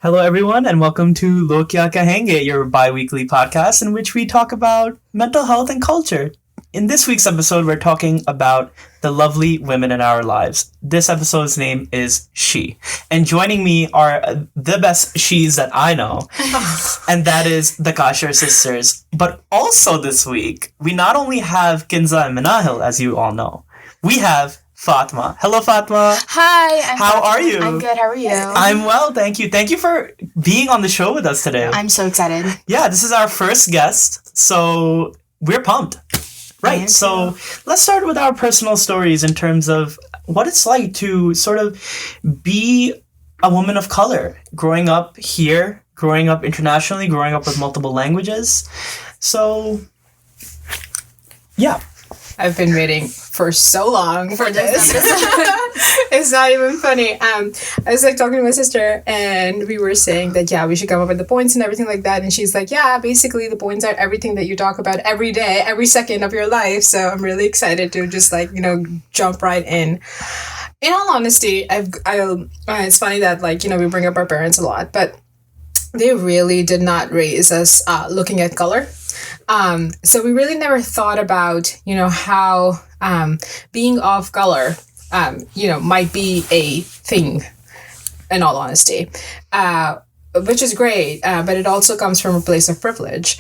Hello, everyone, and welcome to Lo Kya Kahenge, your bi-weekly podcast in which we talk about mental health and culture. In this week's episode, we're talking about the lovely women in our lives. This episode's name is She. And joining me are the best she's that I know, and that is the Kasher sisters. But also this week, we not only have Kinza and Minahil, as you all know, we have Fatma. Hello, Fatma. Hi. How are you? I'm good. How are you? I'm well, thank you. Thank you for being on the show with us today. I'm so excited. Yeah, this is our first guest, so we're pumped. Right, so let's start with our personal stories in terms of what it's like to sort of be a woman of color, growing up here, growing up internationally, growing up with multiple languages. So, yeah. I've been waiting for so long for this. It's not even funny. I was talking to my sister and we were saying that, we should come up with the points and everything like that. And she's like, basically the points are everything that you talk about every day, every second of your life. So I'm really excited to just jump right in. In all honesty, it's funny that we bring up our parents a lot, but they really did not raise us looking at color. So we really never thought about, how being of color, might be a thing, in all honesty, which is great, but it also comes from a place of privilege.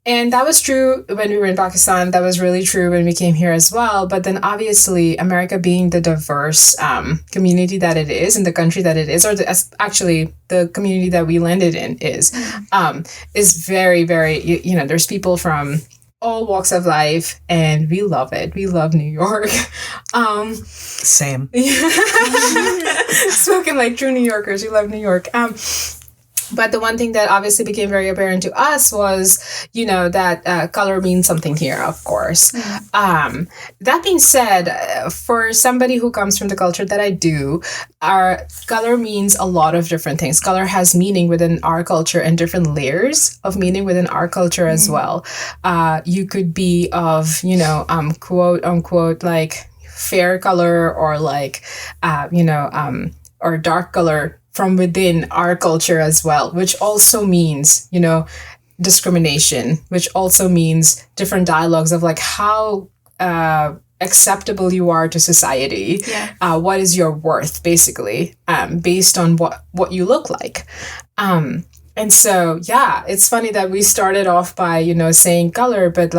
And that was true when we were in Pakistan. That was really true when we came here as well. But then obviously America being the diverse community that it is, and the country that it is, or actually the community that we landed in is very, very, there's people from all walks of life, and we love it. We love New York. Same. Spoken like true New Yorkers, we love New York. But the one thing that obviously became very apparent to us was, that color means something here, of course. That being said, for somebody who comes from the culture that I do, our color means a lot of different things. Color has meaning within our culture and different layers of meaning within our culture as well. You could be of, quote unquote, fair color or or dark color from within our culture as well, which also means, discrimination, which also means different dialogues of how acceptable you are to society. Yeah. What is your worth, basically, based on what you look like. And so, it's funny that we started off by, saying color, but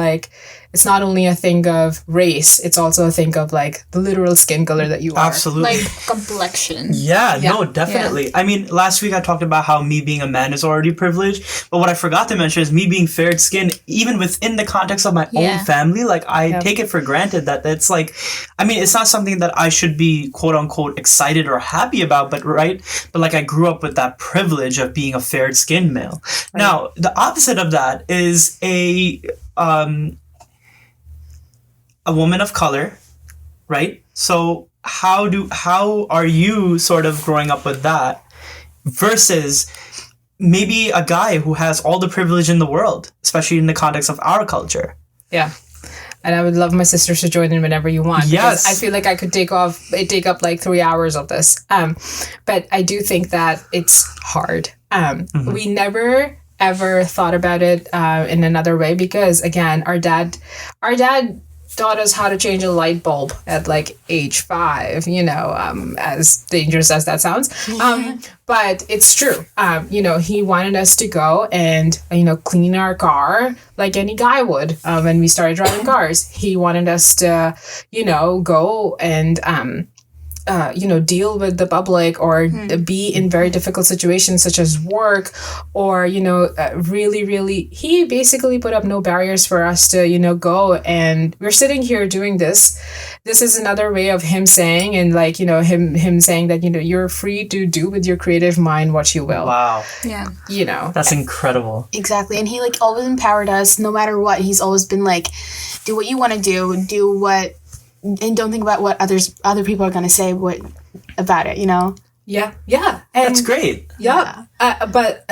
it's not only a thing of race, it's also a thing of the literal skin color that you are. Absolutely. Complexion. Yeah, no, definitely. Yeah. I mean, last week I talked about how me being a man is already privileged, but what I forgot to mention is me being fair skinned, even within the context of my own family. I take it for granted that it's it's not something that I should be quote unquote excited or happy about, but I grew up with that privilege of being a fair skinned male. Right. Now, the opposite of that is a woman of color, right? So how are you sort of growing up with that versus maybe a guy who has all the privilege in the world, especially in the context of our culture? Yeah. And I would love my sisters to join in whenever you want. Yes. I feel like I could take up 3 hours of this. But I do think that it's hard. We never ever thought about it in another way because, again, our dad taught us how to change a light bulb at age 5, as dangerous as that sounds. But it's true. He wanted us to go and, clean our car like any guy would when we started driving cars. He wanted us to, go and deal with the public or be in very difficult situations such as work or, really, really, he basically put up no barriers for us to, go. And we're sitting here doing this. This is another way of him saying, and him saying that, you're free to do with your creative mind what you will. Wow. Yeah. That's incredible. Exactly. And he always empowered us no matter what. He's always been do what you want to do what, and don't think about what other people are going to say about it, Yeah. And that's great. Yeah. But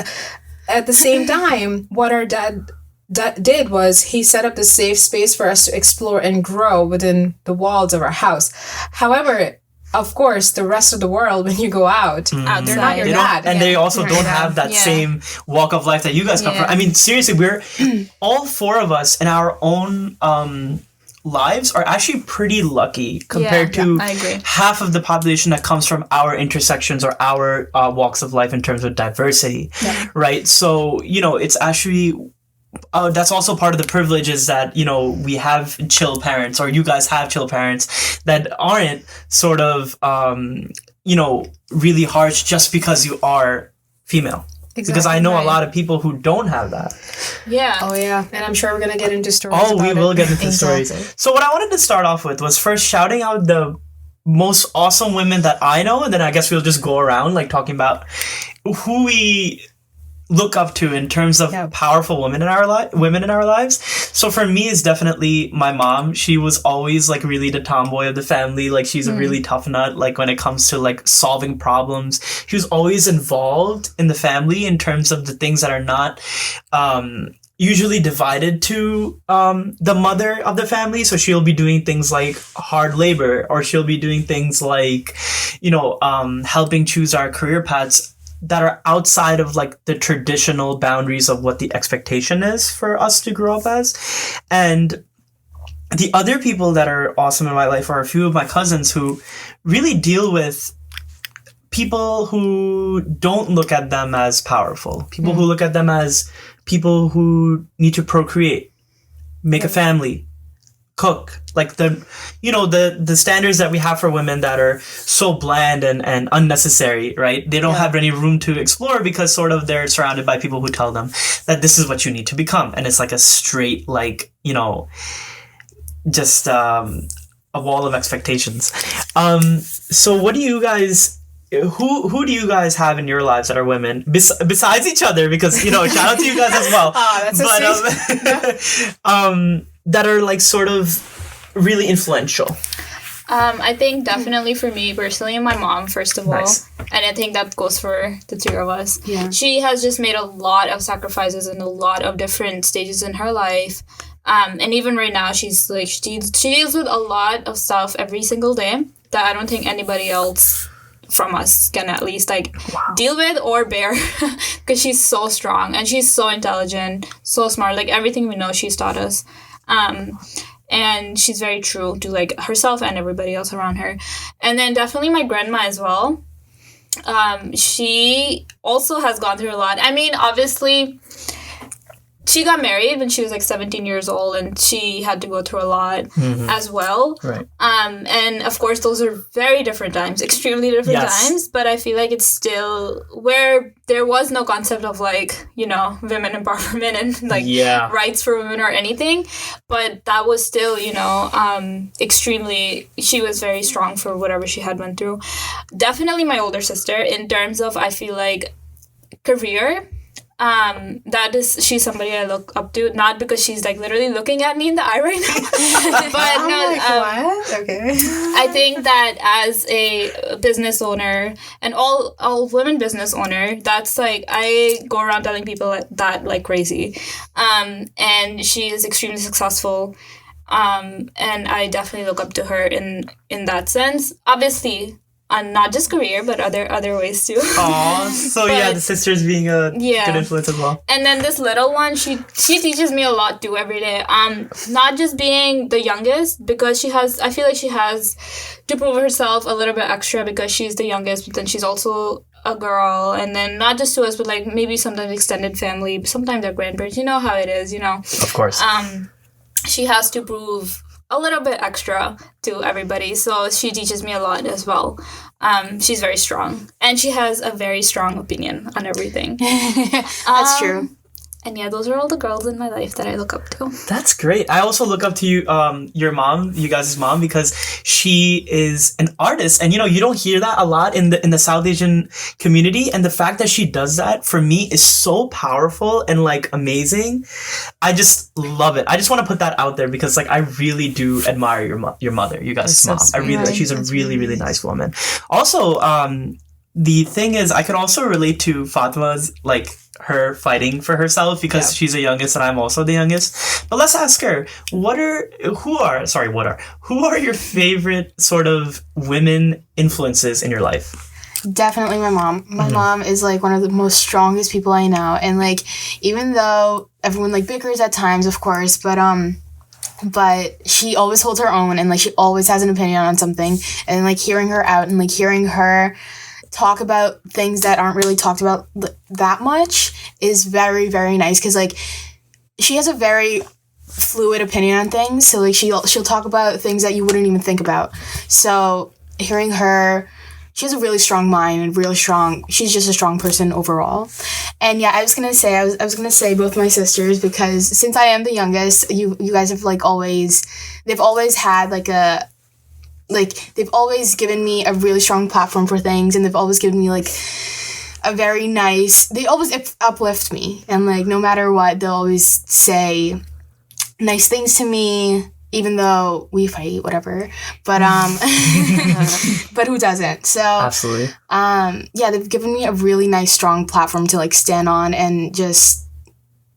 at the same time, what our dad did was he set up this safe space for us to explore and grow within the walls of our house. However, of course, the rest of the world, when you go out, they're not your dad. And they also don't have that Yeah. same walk of life that you guys come from. I mean, seriously, we're all four of us in our own lives are actually pretty lucky compared to I agree. half of the population that comes from our intersections or our walks of life in terms of diversity, right? So, it's actually... that's also part of the privilege is that, we have chill parents, or you guys have chill parents that aren't sort of, really harsh just because you are female. Exactly, because I know right. a lot of people who don't have that. Yeah. Oh, yeah. And I'm sure we're going to get into stories Oh, we about will it. get into Exactly. stories. So what I wanted to start off with was first shouting out the most awesome women that I know, and then I guess we'll just go around like talking about who we look up to in terms of powerful women in our lives. So for me, it's definitely my mom. She was always like really the tomboy of the family. Like she's a really tough nut. Like when it comes to like solving problems, she was always involved in the family in terms of the things that are not usually divided to the mother of the family. So she'll be doing things like hard labor, or she'll be doing things like, helping choose our career paths that are outside of like the traditional boundaries of what the expectation is for us to grow up as. And the other people that are awesome in my life are a few of my cousins who really deal with people who don't look at them as powerful, people who look at them as people who need to procreate, make a family, cook, like the standards that we have for women that are so bland and unnecessary, right? They don't have any room to explore because sort of they're surrounded by people who tell them that this is what you need to become, and it's like a straight like just a wall of expectations. So what do you guys? Who do you guys have in your lives that are women besides each other? Because shout out to you guys as well. Oh, that's so sweet. That are like sort of really influential. I think definitely for me personally, my mom, first of all. Nice. And I think that goes for the two of us. Yeah. She has just made a lot of sacrifices in a lot of different stages in her life. And even right now, she's like, she deals with a lot of stuff every single day that I don't think anybody else from us can at least like deal with or bear, because she's so strong and she's so intelligent, so smart. Like everything we know, she's taught us. And she's very true to like herself and everybody else around her. And then definitely my grandma as well. She also has gone through a lot. I mean, obviously, she got married when she was like 17 years old, and she had to go through a lot as well. Right. And of course, those are very different times, extremely different times. But I feel like it's still where there was no concept of like, women empowerment and like rights for women or anything. But that was still, extremely, she was very strong for whatever she had went through. Definitely my older sister in terms of, I feel like, career. She's somebody I look up to, not because she's like literally looking at me in the eye right now, but what? Okay. I think that as a business owner and all women business owner, that's like, I go around telling people that like crazy, and she is extremely successful, and I definitely look up to her in that sense, obviously. And not just career, but other ways too. Aw, so the sisters being a good influence as well. And then this little one, she teaches me a lot too every day. Not just being the youngest, because I feel like she has to prove herself a little bit extra because she's the youngest, but then she's also a girl, and then not just to us, but like maybe sometimes extended family, sometimes their grandparents. You know how it is, Of course. She has to prove a little bit extra to everybody, so she teaches me a lot as well. She's very strong, and she has a very strong opinion on everything. That's true. And those are all the girls in my life that I look up to. That's great. I also look up to you, your mom, you guys' mom, because she is an artist, and you don't hear that a lot in the South Asian community. And the fact that she does that for me is so powerful and like amazing. I just love it. I just want to put that out there because like I really do admire your mother, you guys' mom. I really like. She's a really really nice woman. Also, the thing is, I could also relate to Fatma's, like, her fighting for herself because she's the youngest and I'm also the youngest. But let's ask her, who are your favorite sort of women influences in your life? Definitely my mom. My mom is like one of the most strongest people I know. And like, even though everyone like bickers at times, of course, but she always holds her own and like she always has an opinion on something. And like hearing her out and like hearing her talk about things that aren't really talked about that much is very, very nice. Cause like she has a very fluid opinion on things. So like she'll talk about things that you wouldn't even think about. So hearing her, she has a really strong mind and she's just a strong person overall. And yeah, I was gonna say both my sisters, because since I am the youngest, you guys have like they've always had they've always given me a really strong platform for things, and they've always given me like a very nice, they always uplift me, and like no matter what, they'll always say nice things to me. Even though we fight, whatever, but but who doesn't? So absolutely, yeah, they've given me a really nice, strong platform to like stand on, and just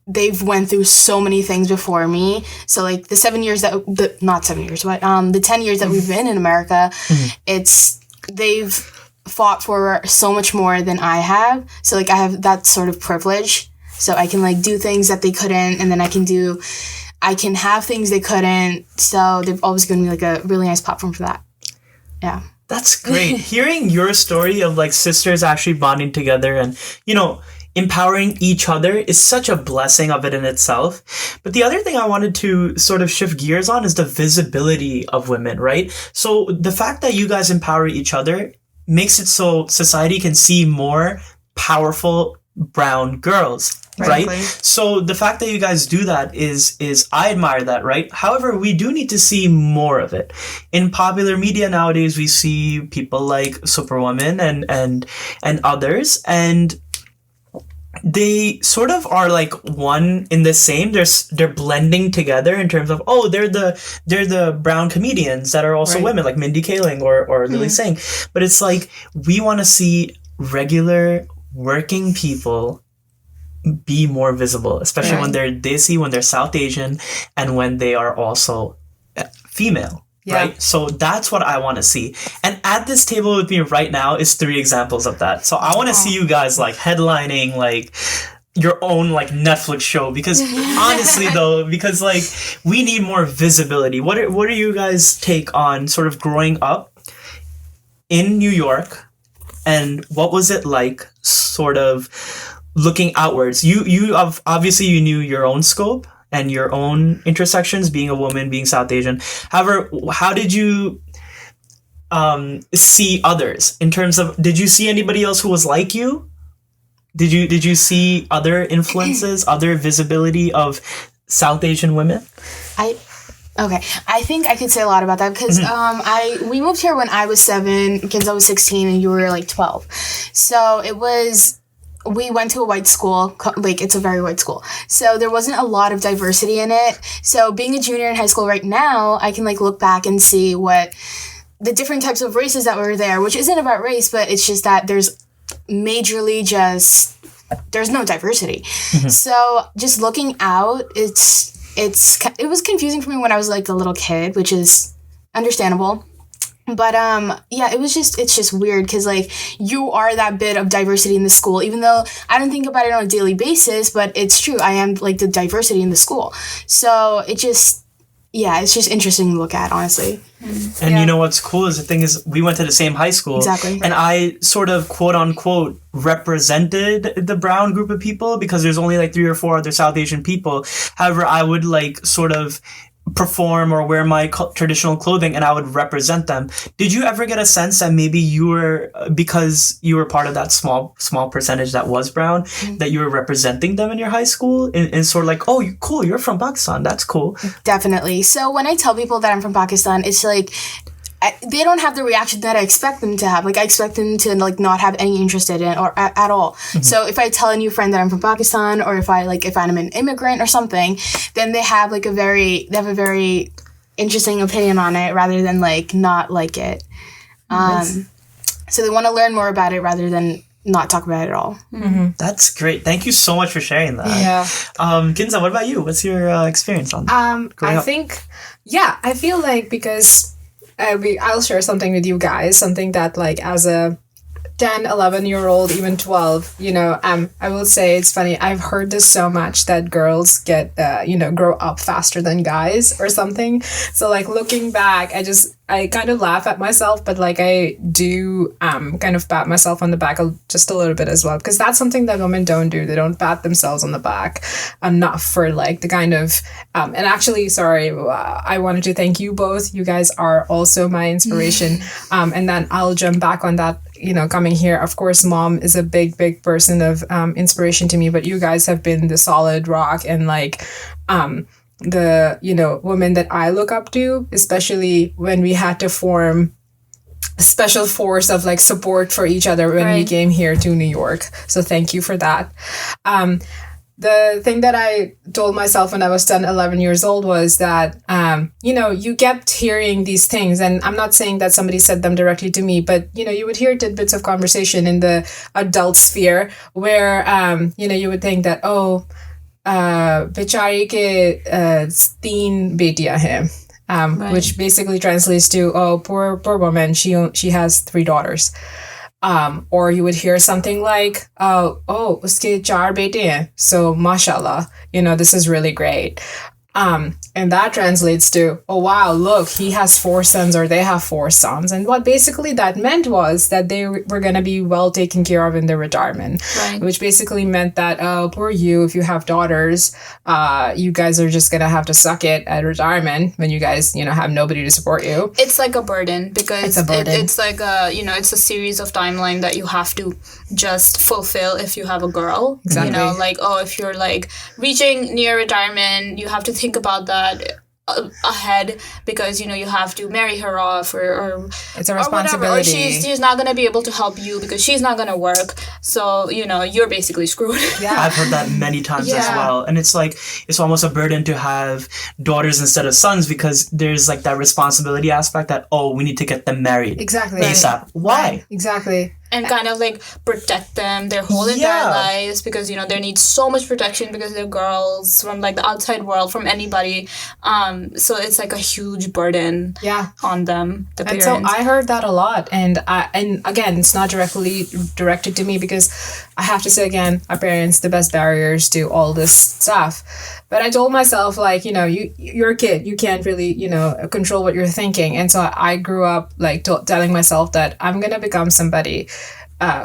they've went through so many things before me. So like the 10 years that we've been in America, they've fought for so much more than I have. So like I have that sort of privilege, so I can like do things that they couldn't, and then I can have things they couldn't. So they've always given me like a really nice platform for that. Yeah. That's great. Hearing your story of like sisters actually bonding together and, you know, empowering each other is such a blessing of it in itself. But the other thing I wanted to sort of shift gears on is the visibility of women, right? So the fact that you guys empower each other makes it so society can see more powerful brown girls. Right? So the fact that you guys do that is I admire that, right? However, we do need to see more of it. In popular media nowadays, we see people like Superwoman and others, and they sort of are like one in the same. They're blending together in terms of, oh, they're the brown comedians that are also women, like Mindy Kaling or Lily Singh. But it's like we want to see regular working people be more visible, especially when they're Desi, when they're South Asian, and when they are also female, right? So that's what I want to see. And at this table with me right now is 3 examples of that. So I want to see you guys like headlining like your own like Netflix show, because honestly though, because like we need more visibility. What are you guys' take on sort of growing up in New York, and what was it like sort of looking outwards? You have obviously you knew your own scope and your own intersections, being a woman, being South Asian. However, how did you see others in terms of, did you see anybody else who was like you? Did you see other influences, other visibility of South Asian women? I think I could say a lot about that, because we moved here when I was 7, Kenzo was 16, and you were like 12. So we went to a white school, like it's a very white school. So there wasn't a lot of diversity in it. So being a junior in high school right now, I can like look back and see what the different types of races that were there, which isn't about race, but it's just that there's there's no diversity. So just looking out, it was confusing for me when I was like a little kid, which is understandable. But yeah, it's just weird, because like you are that bit of diversity in the school, even though I don't think about it on a daily basis, but it's true. I am like the diversity in the school. So it's just interesting to look at, honestly. And you know what's cool is the thing is we went to the same high school. Exactly. And I sort of quote unquote represented the brown group of people, because there's only like 3 or 4 other South Asian people. However, I would like sort of perform or wear my traditional clothing and I would represent them. Did you ever get a sense that maybe you were, because you were part of that small percentage that was brown, that you were representing them in your high school and sort of like, oh, cool, you're from Pakistan, that's cool? Definitely. So when I tell people that I'm from Pakistan, it's like they don't have the reaction that I expect them to have. Like I expect them to like not have any interest in it or at all. So if I tell a new friend that I'm from Pakistan, or if I'm an immigrant or something, then they have a very interesting opinion on it rather than like not like it. So they want to learn more about it rather than not talk about it at all. That's great. Thank you so much for sharing that. Yeah. Ginza, what about you? What's your experience on growing I up? think, I feel like because I'll share something with you guys, something that like as a 10, 11-year-old, even 12, I will say it's funny. I've heard this so much that girls get, grow up faster than guys or something. So like looking back, I kind of laugh at myself, but like I do kind of pat myself on the back just a little bit as well, because that's something that women don't do. They don't pat themselves on the back enough for like the kind of, and actually, sorry, I wanted to thank you both. You guys are also my inspiration. And then I'll jump back on that, coming here. Of course, mom is a big, big person of inspiration to me, but you guys have been the solid rock and like, the women that I look up to, especially when we had to form a special force of like support for each other when we came here to New York. So thank you for that. The thing that I told myself when I was 10, 11 years old was that, you kept hearing these things, and I'm not saying that somebody said them directly to me, but, you would hear tidbits of conversation in the adult sphere where, you would think that, बेचारी के 3 बेटियां हैं, which basically translates to, poor woman, she has 3 daughters. Or you would hear something like, uske 4 bete hain, so mashallah, this is really great. And that translates to, oh wow, look, he has 4 sons or they have 4 sons. And what basically that meant was that they were going to be well taken care of in their retirement, which basically meant that, poor you, if you have daughters, you guys are just going to have to suck it at retirement when you guys, have nobody to support you. It's like a burden because it's a burden. It's like it's a series of timeline that you have to just fulfill if you have a girl. Exactly. If you're like reaching near retirement, you have to think about that ahead because you have to marry her off or it's a responsibility, or she's not going to be able to help you because she's not going to work, so you're basically screwed. I've heard that many times as well, and it's like it's almost a burden to have daughters instead of sons because there's like that responsibility aspect that we need to get them married ASAP. Why? Exactly. And kind of like protect them their whole entire lives because they need so much protection because they're girls from like the outside world, from anybody. So it's like a huge burden on them, the parents. And so I heard that a lot, and again, it's not directly directed to me because I have to say again, our parents the best barriers to all this stuff. But I told myself like you're a kid, you can't really control what you're thinking, and so I grew up like telling myself that I'm gonna become somebody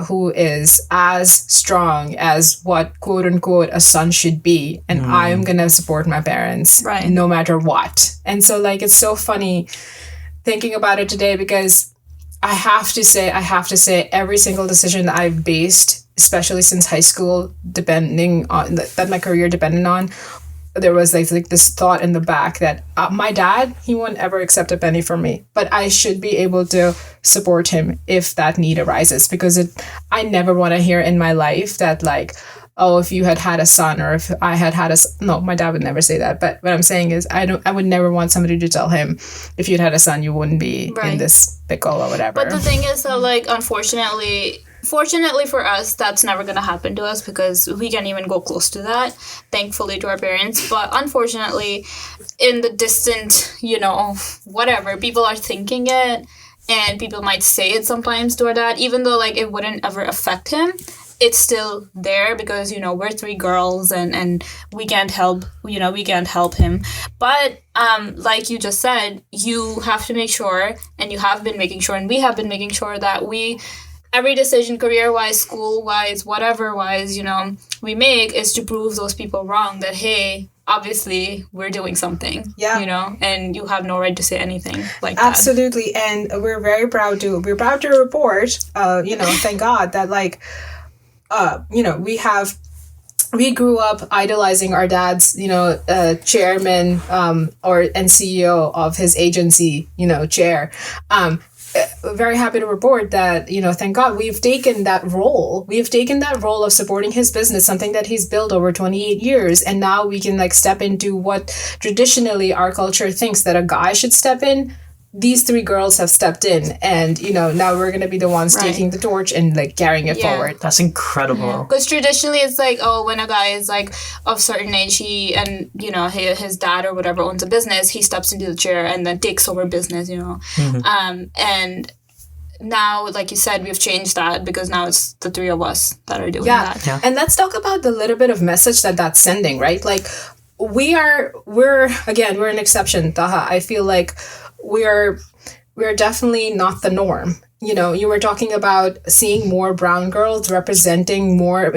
who is as strong as what quote unquote a son should be, and I am gonna support my parents no matter what. And so like it's so funny thinking about it today because I have to say every single decision that I've based, especially since high school, depending on that my career depended on, there was like this thought in the back that my dad, he won't ever accept a penny from me, but I should be able to support him if that need arises, because I never want to hear in my life that like, if you had a son, or if I had no, my dad would never say that. But what I'm saying is I would never want somebody to tell him, if you'd had a son, you wouldn't be in this pickle or whatever. But the thing is that like, Fortunately for us, that's never going to happen to us because we can't even go close to that, thankfully, to our parents. But unfortunately, in the distant, whatever, people are thinking it, and people might say it sometimes to our dad, even though like it wouldn't ever affect him. It's still there because, we're 3 girls and we can't help him. But like you just said, you have to make sure, and you have been making sure, and we have been making sure that every decision, career-wise, school-wise, whatever-wise, we make is to prove those people wrong that, hey, obviously we're doing something, and you have no right to say anything like that. Absolutely. And we're very proud to report, thank God that like, we grew up idolizing our dad's, chairman, and CEO of his agency, chair. Very happy to report that, thank God we've taken that role. We've taken that role of supporting his business, something that he's built over 28 years. And now we can like step into what traditionally our culture thinks that a guy should step in. these three girls have stepped in, and now we're gonna be the ones Right. taking the torch and like carrying it Yeah. forward. That's incredible. Because traditionally it's like, oh, when a guy is like of certain age, his dad or whatever owns a business, he steps into the chair and then takes over business, and now, like you said, we've changed that because now it's the three of us that are doing that. Yeah. And let's talk about the little bit of message that's sending, right? Like we're an exception, Taha. I feel like we're definitely not the norm. You were talking about seeing more brown girls representing more,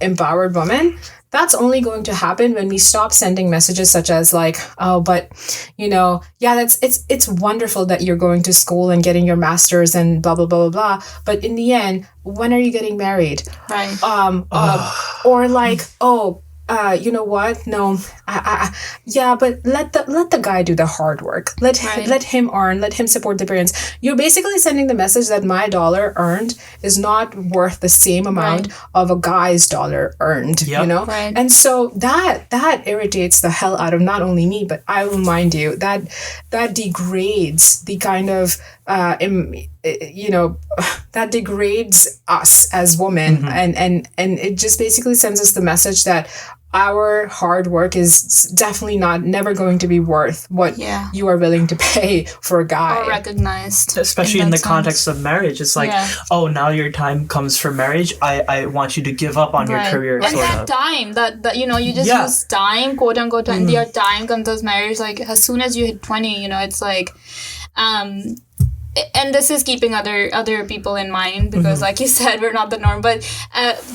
empowered women. That's only going to happen when we stop sending messages such as like, oh, but, it's wonderful that you're going to school and getting your master's and blah, blah, blah, blah, blah. But in the end, when are you getting married? Right. Or like, oh, you know what? No, but let the guy do the hard work. Let him earn. Let him support the parents. You're basically sending the message that my dollar earned is not worth the same amount of a guy's dollar earned. Yep. Right. And so that irritates the hell out of not only me, but I will mind you that degrades the kind of that degrades us as women, and it just basically sends us the message that our hard work is definitely never going to be worth what you are willing to pay for a guy. Or recognized. Especially in the context of marriage. It's like, oh, now your time comes for marriage. I want you to give up on your career. And that time, that you just use time, quote unquote, and your time comes as marriage. Like as soon as you hit 20, it's like, and this is keeping other people in mind because, like you said, we're not the norm. But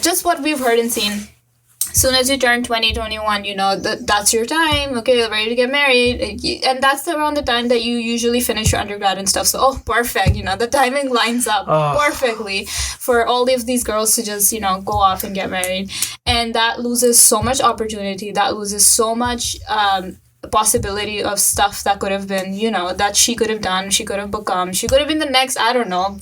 just what we've heard and seen. Soon as you turn 20, 21, that's your time. Okay, ready to get married. And that's around the time that you usually finish your undergrad and stuff. So, perfect. The timing lines up perfectly for all of these girls to just, go off and get married. And that loses so much opportunity. That loses so much possibility of stuff that could have been, that she could have done, she could have become. She could have been the next, I don't know,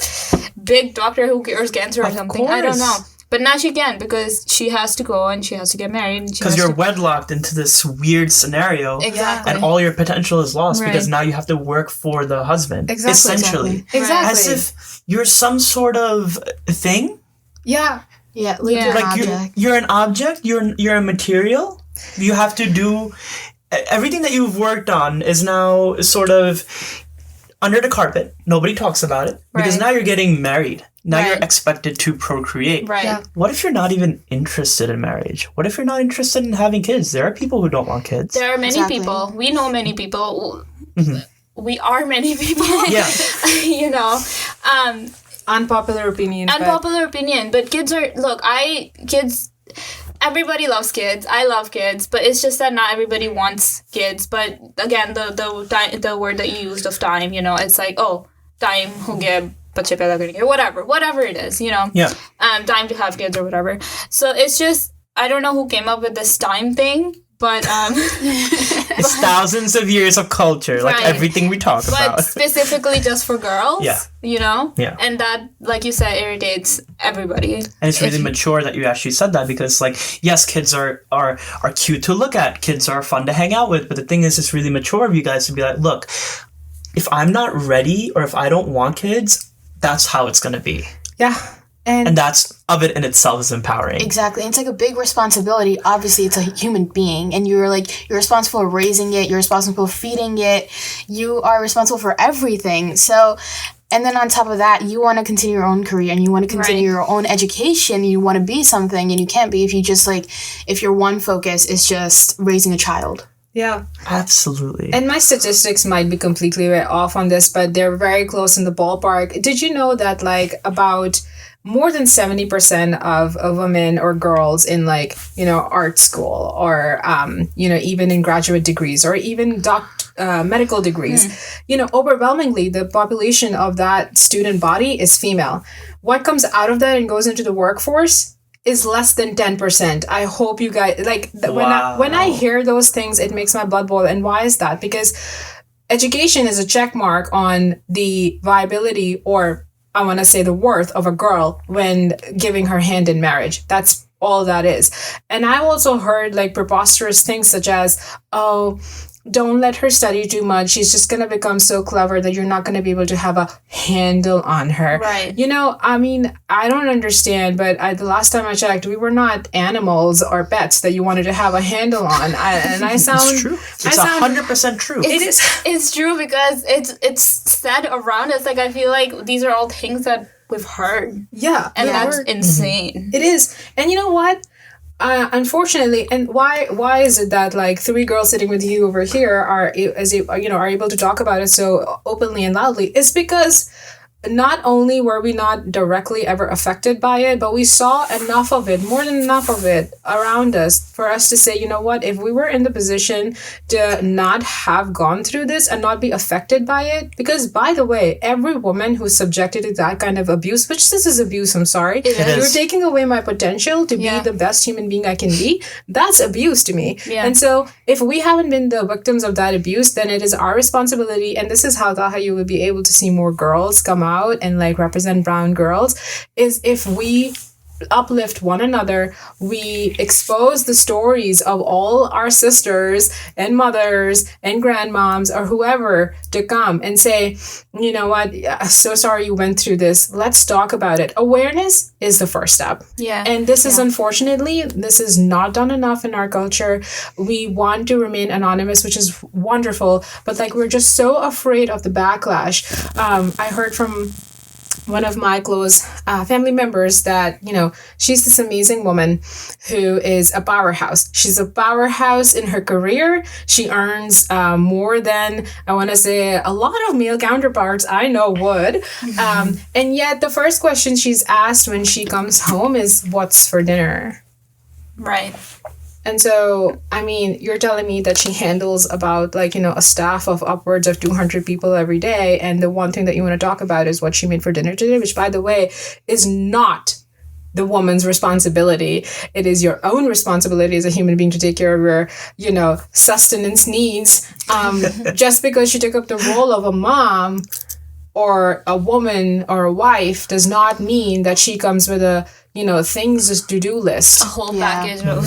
big doctor who cures cancer or something. I don't know. But now she can because she has to go and she has to get married. Because you're wedlocked into this weird scenario. Exactly. And all your potential is lost because now you have to work for the husband. Exactly. Essentially. Exactly. As if you're some sort of thing. Yeah. Yeah, like you're an object. You're an object. You're a material. You have to do... Everything that you've worked on is now sort of under the carpet. Nobody talks about it. Because now you're getting married. Now you're expected to procreate. Right. Yeah. What if you're not even interested in marriage? What if you're not interested in having kids? There are people who don't want kids. There are many people. We know many people. We are many people. Yeah. Unpopular opinion. But kids are... Look, kids... Everybody loves kids. I love kids, but it's just that not everybody wants kids. But again, the word that you used of time, it's like, oh, time ho gaya, bache paida karenge, whatever it is, time to have kids or whatever. So it's just, I don't know who came up with this time thing, but it's thousands of years of culture, like everything we talk about. But specifically just for girls, Yeah. And that, like you said, irritates everybody. And it's really mature that you actually said that because, like, yes, kids are cute to look at. Kids are fun to hang out with. But the thing is, it's really mature of you guys to be like, look, if I'm not ready or if I don't want kids, that's how it's going to be. Yeah. And that's, of it in itself, is empowering. Exactly. It's like a big responsibility. Obviously, it's a human being, and you're responsible for raising it. You're responsible for feeding it. You are responsible for everything. So, and then on top of that, you want to continue your own career, and you want to continue your own education. You want to be something, and you can't be if you just if your one focus is just raising a child. Yeah. Absolutely. And my statistics might be completely off on this, but they're very close in the ballpark. Did you know that about more than 70% of women or girls in art school or even in graduate degrees or even medical degrees, overwhelmingly the population of that student body is female. What comes out of that and goes into the workforce is less than 10%. I hope you guys when I hear those things, it makes my blood boil. And why is that? Because education is a check mark on the viability, or I want to say the worth of a girl when giving her hand in marriage. That's all that is. And I also heard preposterous things such as, don't let her study too much. She's just going to become so clever that you're not going to be able to have a handle on her. Right. You know, I mean, I don't understand, but the last time I checked, we were not animals or pets that you wanted to have a handle on. I sound... It's true. It's 100% true. It is. It's true because it's said around us. Like, I feel like these are all things that we've heard. Yeah. And yeah. that's insane. It is. And you know what? Unfortunately, and why is it that like three girls sitting with you over here are able to talk about it so openly and loudly? It's because not only were we not directly ever affected by it, but we saw enough of it, more than enough of it around us for us to say, you know what, if we were in the position to not have gone through this and not be affected by it, because by the way, every woman who's subjected to that kind of abuse, which this is abuse, I'm sorry, you're taking away my potential to be the best human being I can be, that's abuse to me. Yeah. And so if we haven't been the victims of that abuse, then it is our responsibility, and this is how you will be able to see more girls come out and like represent brown girls, is if we uplift one another, we expose the stories of all our sisters and mothers and grandmoms or whoever to come and say, you know what, so sorry you went through this. Let's talk about it. Awareness is the first step. Yeah. And this is unfortunately, this is not done enough in our culture. We want to remain anonymous, which is wonderful, but like we're just so afraid of the backlash. I heard from one of my close family members that, you know, she's this amazing woman who is a powerhouse. She's a powerhouse in her career. She earns more than, I want to say, a lot of male counterparts I know would. And yet the first question she's asked when she comes home is, what's for dinner? Right. And so, I mean, you're telling me that she handles about, like, you know, a staff of upwards of 200 people every day. And the one thing that you want to talk about is what she made for dinner today, which, by the way, is not the woman's responsibility. It is your own responsibility as a human being to take care of your, you know, sustenance needs. Just because she took up the role of a mom or a woman or a wife does not mean that she comes with a, you know, things to-do list. A whole package of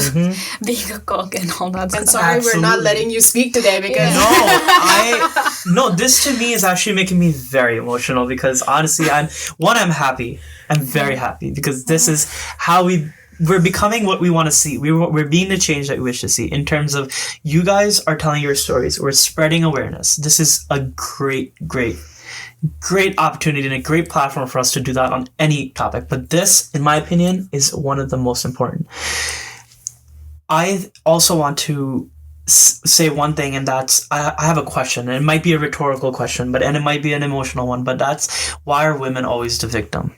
being a cook and all that stuff. And sorry, we're not letting you speak today because... No, this to me is actually making me very emotional because honestly, I'm happy. I'm very happy because this is how we're becoming what we want to see. We're being the change that we wish to see in terms of you guys are telling your stories. We're spreading awareness. This is a great opportunity and a great platform for us to do that on any topic. But this, in my opinion, is one of the most important. I also want to say one thing, and that's I have a question, and it might be a rhetorical question, and it might be an emotional one, but that's, why are women always the victim?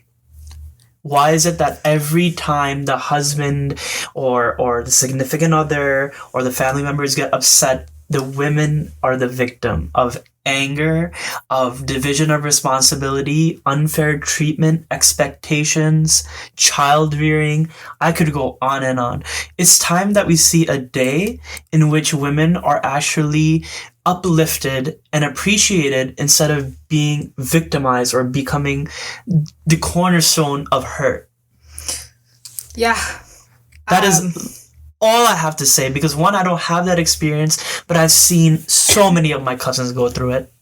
Why is it that every time the husband or the significant other or the family members get upset, the women are the victim of anger, of division of responsibility, unfair treatment, expectations, child rearing? I could go on and on. It's time that we see a day in which women are actually uplifted and appreciated instead of being victimized or becoming the cornerstone of hurt. Yeah. That is all I have to say, because one, I don't have that experience, but I've seen so many of my cousins go through it.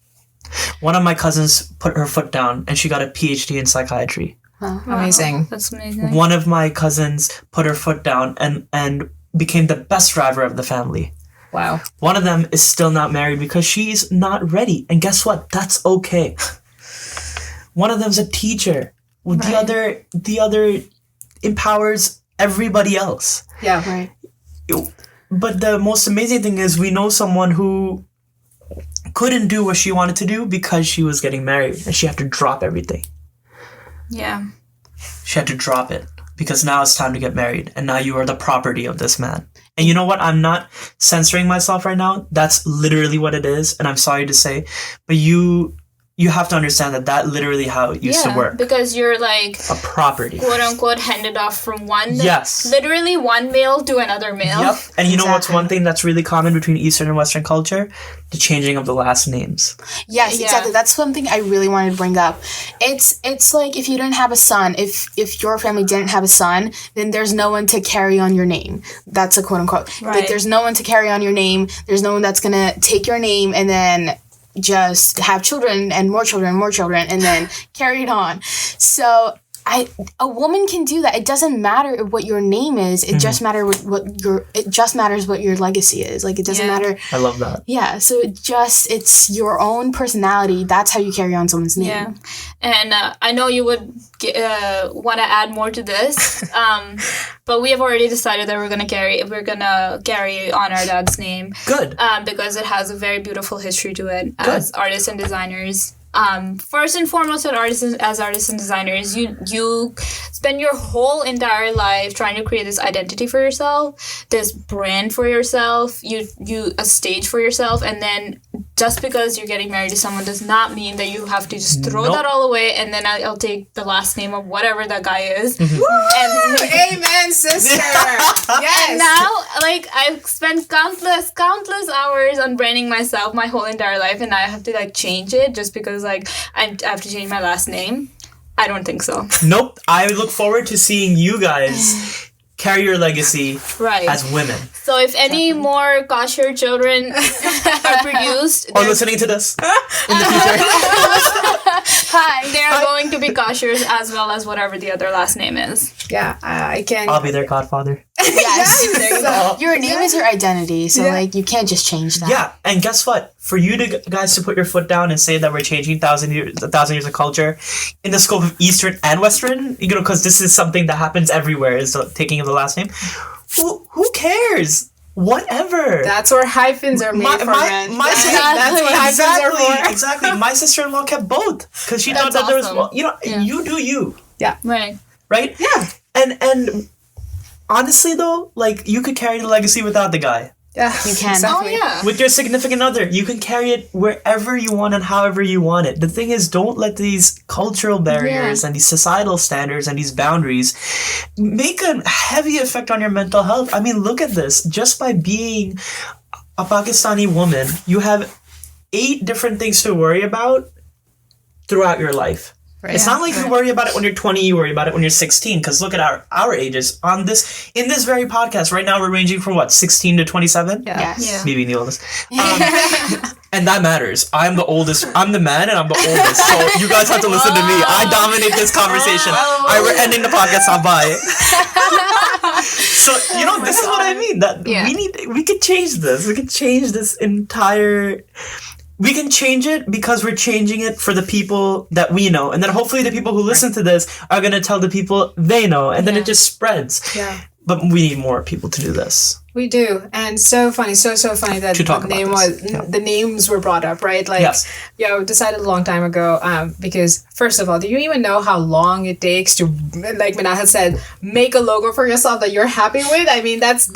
One of my cousins put her foot down and she got a PhD in psychiatry. Wow. Amazing. That's amazing. One of my cousins put her foot down and became the best driver of the family. Wow. One of them is still not married because she's not ready. And guess what? That's okay. One of them's a teacher. Right. The other empowers everybody else. Yeah. Right. But the most amazing thing is we know someone who couldn't do what she wanted to do because she was getting married and she had to drop everything. Yeah. She had to drop it because now it's time to get married and now you are the property of this man. And you know what? I'm not censoring myself right now. That's literally what it is. And I'm sorry to say, but you have to understand that literally how it used to work. Because you're like A property. quote unquote handed off from one Yes. literally one male to another male. Yep. And you know what's Exactly. one thing that's really common between Eastern and Western culture? The changing of the last names. Yes, Yeah. exactly. That's something I really wanted to bring up. It's like if you didn't have a son, if your family didn't have a son, then there's no one to carry on your name. That's a quote unquote. Right. Like there's no one to carry on your name. There's no one that's gonna take your name and then just have children and more children and then carry it on. So a woman can do that. It doesn't matter what your name is. It just matters what your legacy is. Like it doesn't Yeah. matter. I love that. Yeah, so it's your own personality. That's how you carry on someone's name. Yeah, and I know you would want to add more to this, but we have already decided that we're gonna carry on our dad's name. Good. Because it has a very beautiful history to it as artists and designers. First and foremost, as artists and designers, you spend your whole entire life trying to create this identity for yourself, this brand for yourself, you a stage for yourself, and then just because you're getting married to someone does not mean that you have to just throw Nope. that all away and then I'll take the last name of whatever that guy is. Woo! Amen, sister. Yes. And now, like, I've spent countless hours on branding myself my whole entire life, and I have to, like, change it just because, like, I have to change my last name. I don't think so. Nope. I look forward to seeing you guys carry your legacy Right. as women. So if any more kosher children are produced, Or listening to this in the future. they're going to be kosher as well as whatever the other last name is. Yeah, I can. I'll be their godfather. Yes. There you go. Your name is your identity, so like you can't just change that. Yeah, and guess what? For you guys to put your foot down and say that we're changing 1,000 years of culture in the scope of Eastern and Western, because this is something that happens everywhere, is the taking of the last name. Who cares? Whatever. That's where hyphens are made for, man. That's what hyphens are for. Exactly. My sister-in-law kept both because she thought that there was, awesome. you do you, Right. right? Yeah. And honestly though, like you could carry the legacy without the guy. Yeah, You can. Exactly. Oh, yeah. With your significant other, you can carry it wherever you want and however you want it. The thing is, don't let these cultural barriers and these societal standards and these boundaries make a heavy effect on your mental health. I mean, look at this. Just by being a Pakistani woman, you have 8 different things to worry about throughout your life. Right. It's not like you worry about it when you're 20, you worry about it when you're 16. Because look at our ages. In this very podcast, right now we're ranging from what, 16 to 27? Yeah. Yes. Yeah. Maybe the oldest. And that matters. I'm the oldest. I'm the man and I'm the oldest. So you guys have to listen to me. I dominate this conversation. All right, we're ending the podcast. Now bye. So, this is what I mean. That we could change this. We could change this entire... We can change it because we're changing it for the people that we know. And then hopefully the people who listen to this are going to tell the people they know. And then it just spreads. Yeah. But we need more people to do this. We do, and so funny that To talk the name about this. was the names were brought up, right? Like, Yes. Decided a long time ago. Because first of all, do you even know how long it takes to, like Minat had said, make a logo for yourself that you're happy with? I mean, that's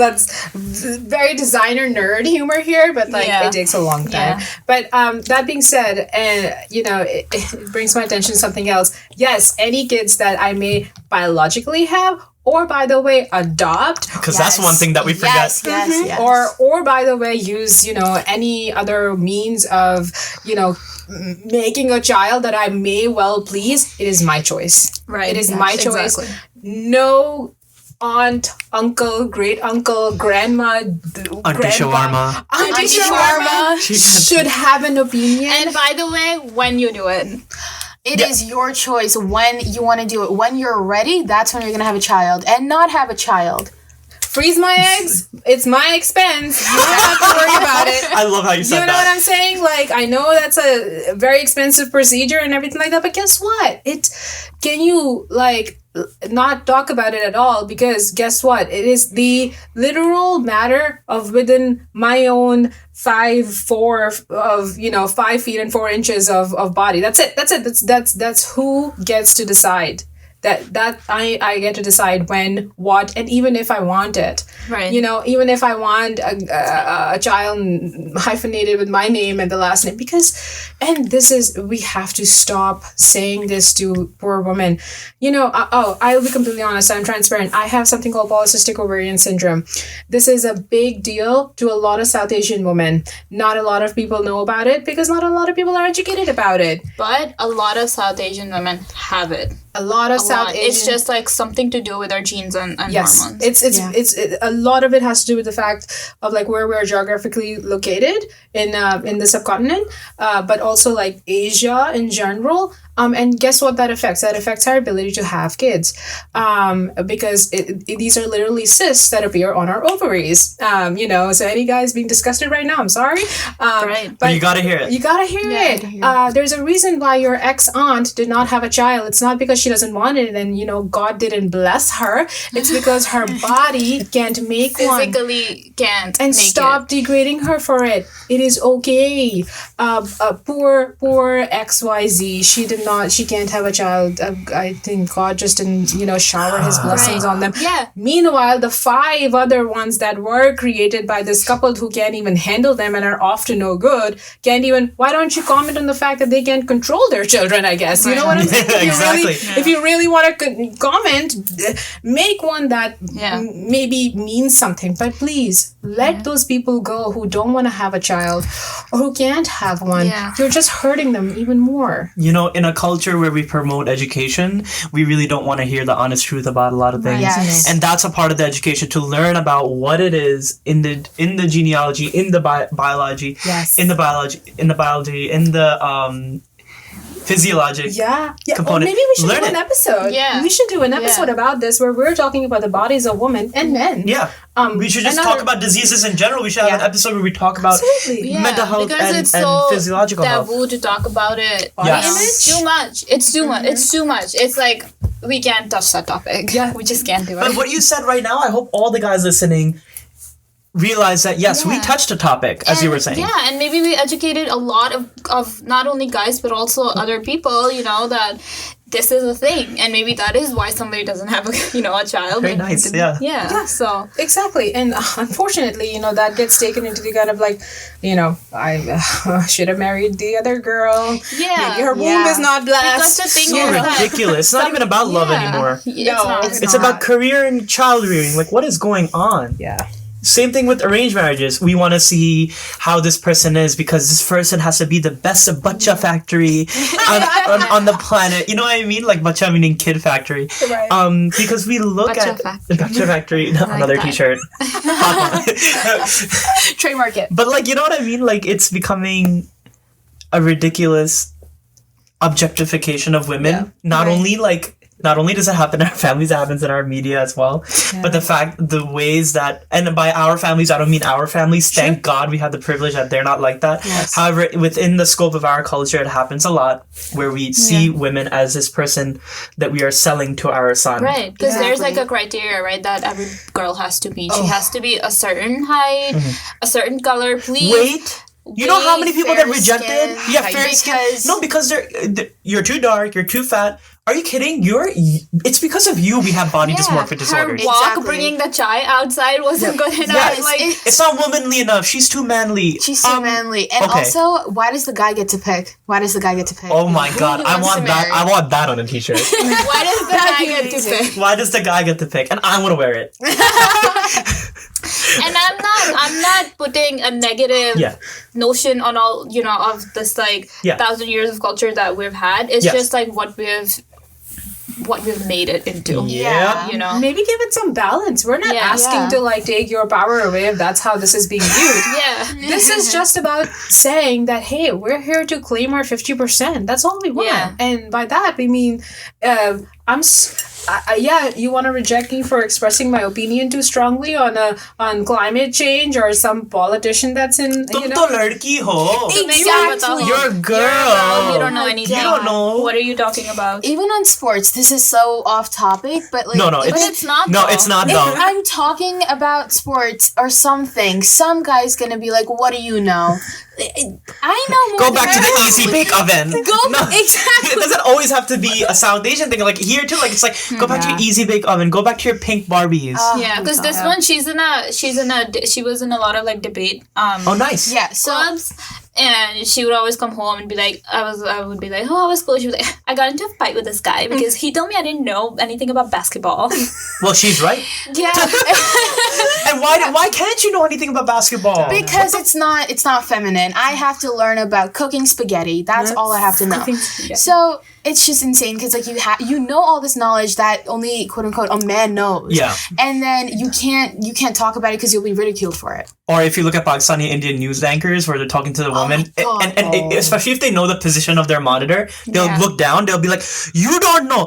very designer nerd humor here, but it takes a long time. Yeah. But that being said, it brings my attention to something else. Yes, any kids that I may biologically have, or by the way, adopt. Because that's one thing that we forget. Yes. Or by the way, use any other means of making a child that I may well please. It is my choice. Right. It is my choice. Exactly. No aunt, uncle, great uncle, grandma, Auntie Shawarma. Auntie Shawarma should have an opinion. And by the way, when you do it. It is your choice when you want to do it. When you're ready, that's when you're going to have a child. And not have a child. Freeze my eggs. It's my expense. You don't have to worry about it. I love how you said You know that. what I'm saying? Like, I know that's a very expensive procedure and everything like that, but guess what? Can you, not talk about it at all? Because guess what? It is the literal matter of within my own 5 feet and 4 inches of body. That's it. That's who gets to decide that I get to decide when, what, and even if I want it. Right. You know, even if I want a child hyphenated with my name and the last name, we have to stop saying this to poor women. You know, I'll be completely honest. I'm transparent. I have something called polycystic ovarian syndrome. This is a big deal to a lot of South Asian women. Not a lot of people know about it because not a lot of people are educated about it. But a lot of South Asian women have it. A lot of South Asian. It's just like something to do with our genes and hormones. It's a lot of it has to do with the fact of like where we're geographically located in the subcontinent, but also like Asia in general. And guess what that affects? That affects our ability to have kids, because these are literally cysts that appear on our ovaries. You know, so any guys being disgusted right now, I'm sorry. Right. But you gotta hear it. You gotta hear it. There's a reason why your ex-aunt did not have a child. It's not because she doesn't want it and, you know, God didn't bless her. It's because her body can't make one. Physically can't And make stop degrading her for it. It is okay. Poor XYZ. She can't have a child. I think God just didn't, you know, shower his blessings on them. Yeah. Meanwhile, the 5 other ones that were created by this couple who can't even handle them and are off to no good, why don't you comment on the fact that they can't control their children, I guess? You know what I'm saying? Exactly. If you really want to comment, make one that maybe means something. But please, let those people go who don't want to have a child or who can't have one. Yeah. You're just hurting them even more. You know, in a culture where we promote education, we really don't want to hear the honest truth about a lot of things. Yes. And that's a part of the education, to learn about what it is in the genealogy, in the biology, in the biology, in the physiologic component. Or maybe we should Learn do an episode. Yeah. We should do an episode about this where we're talking about the bodies of women and men. Yeah. We should just talk about diseases in general. We should have an episode where we talk about mental health and physiological health. Taboo to talk about it. Yes. It's too much. It's too much. It's too much. It's like we can't touch that topic. Yeah. We just can't do it. But what you said right now, I hope all the guys listening realize that, yes, we touched a topic, as you were saying. Yeah, and maybe we educated a lot of not only guys, but also other people, you know, that this is a thing. And maybe that is why somebody doesn't have a child. Very nice, yeah. Yeah, so. Exactly. And unfortunately, you know, that gets taken into the kind of like, you know, I should have married the other girl. Yeah. Maybe her womb is not blessed. Because the thing So is that- ridiculous. It's not even about love anymore. It's It's about career and child rearing. Like, what is going on? Yeah. Same thing with arranged marriages. We want to see how this person is because this person has to be the best of Bacha Factory on the planet. You know what I mean? Like Bacha meaning kid factory. Right. Because we look Bacha at Factory. Bacha Factory. Another that. t-shirt. Trademark it. But like, you know what I mean? Like, it's becoming a ridiculous objectification of women. Not only does it happen in our families, it happens in our media as well. Yeah. But the ways that, and by our families, I don't mean our families. Thank God we have the privilege that they're not like that. Yes. However, within the scope of our culture, it happens a lot where we see women as this person that we are selling to our son. Right, because there's like Exactly. a criteria, right, that every girl has to be. She has to be a certain height, a certain color, please. Wait. You know how many people get fair rejected? skin. Yeah, fair skin. No, because you're too dark, you're too fat. Are you kidding? It's because of you we have body dysmorphic disorders. Her walk Exactly. bringing the chai outside wasn't good enough. Yes. Like, It's not womanly enough. She's too manly. She's too manly. And okay. also, why does the guy get to pick? Oh my God, I want to that. marry? I want that on a t-shirt. why does the guy get to pick? Why does the guy get to pick? And I want to wear it. And I'm not putting a negative notion on all, of this like 1,000 years of culture that we've had. It's just like what we've made it into. Yeah. You know? Maybe give it some balance. We're not Yeah. asking to like take your power away if that's how this is being viewed. Yeah. This is just about saying that, hey, we're here to claim our 50%. That's all we want. Yeah. And by that, we mean, you want to reject me for expressing my opinion too strongly on climate change or some politician that's in, Tum to ladki ho. Exactly. You're a girl. You don't know anything. You don't know. What are you talking about? Even on sports, this is so off topic, but like No, But it's not. No, though. it's not if though. I'm talking about sports or something, some guy's gonna be like, "What do you know?" I know more Go than back to the easy bake oven. Exactly. It doesn't always have to be a South Asian thing. Like here too, like it's like go back to your easy bake oven. Go back to your pink Barbies. Yeah, because this one, she was in a lot of like debate Oh, nice. Yeah, so clubs, and she would always come home and be like, I would be like, oh, I was cool. She was like, I got into a fight with this guy because he told me I didn't know anything about basketball. Well, she's right. yeah, And why can't you know anything about basketball? because it's not feminine. I have to learn about cooking spaghetti. That's all I have to know. So it's just insane because like you know all this knowledge that only quote unquote a man knows. Yeah. And then you can't talk about it because you'll be ridiculed for it. Or if you look at Pakistani Indian news anchors where they're talking to the woman, my God. and especially if they know the position of their monitor, they'll Yeah. look down, they'll be like, you don't know.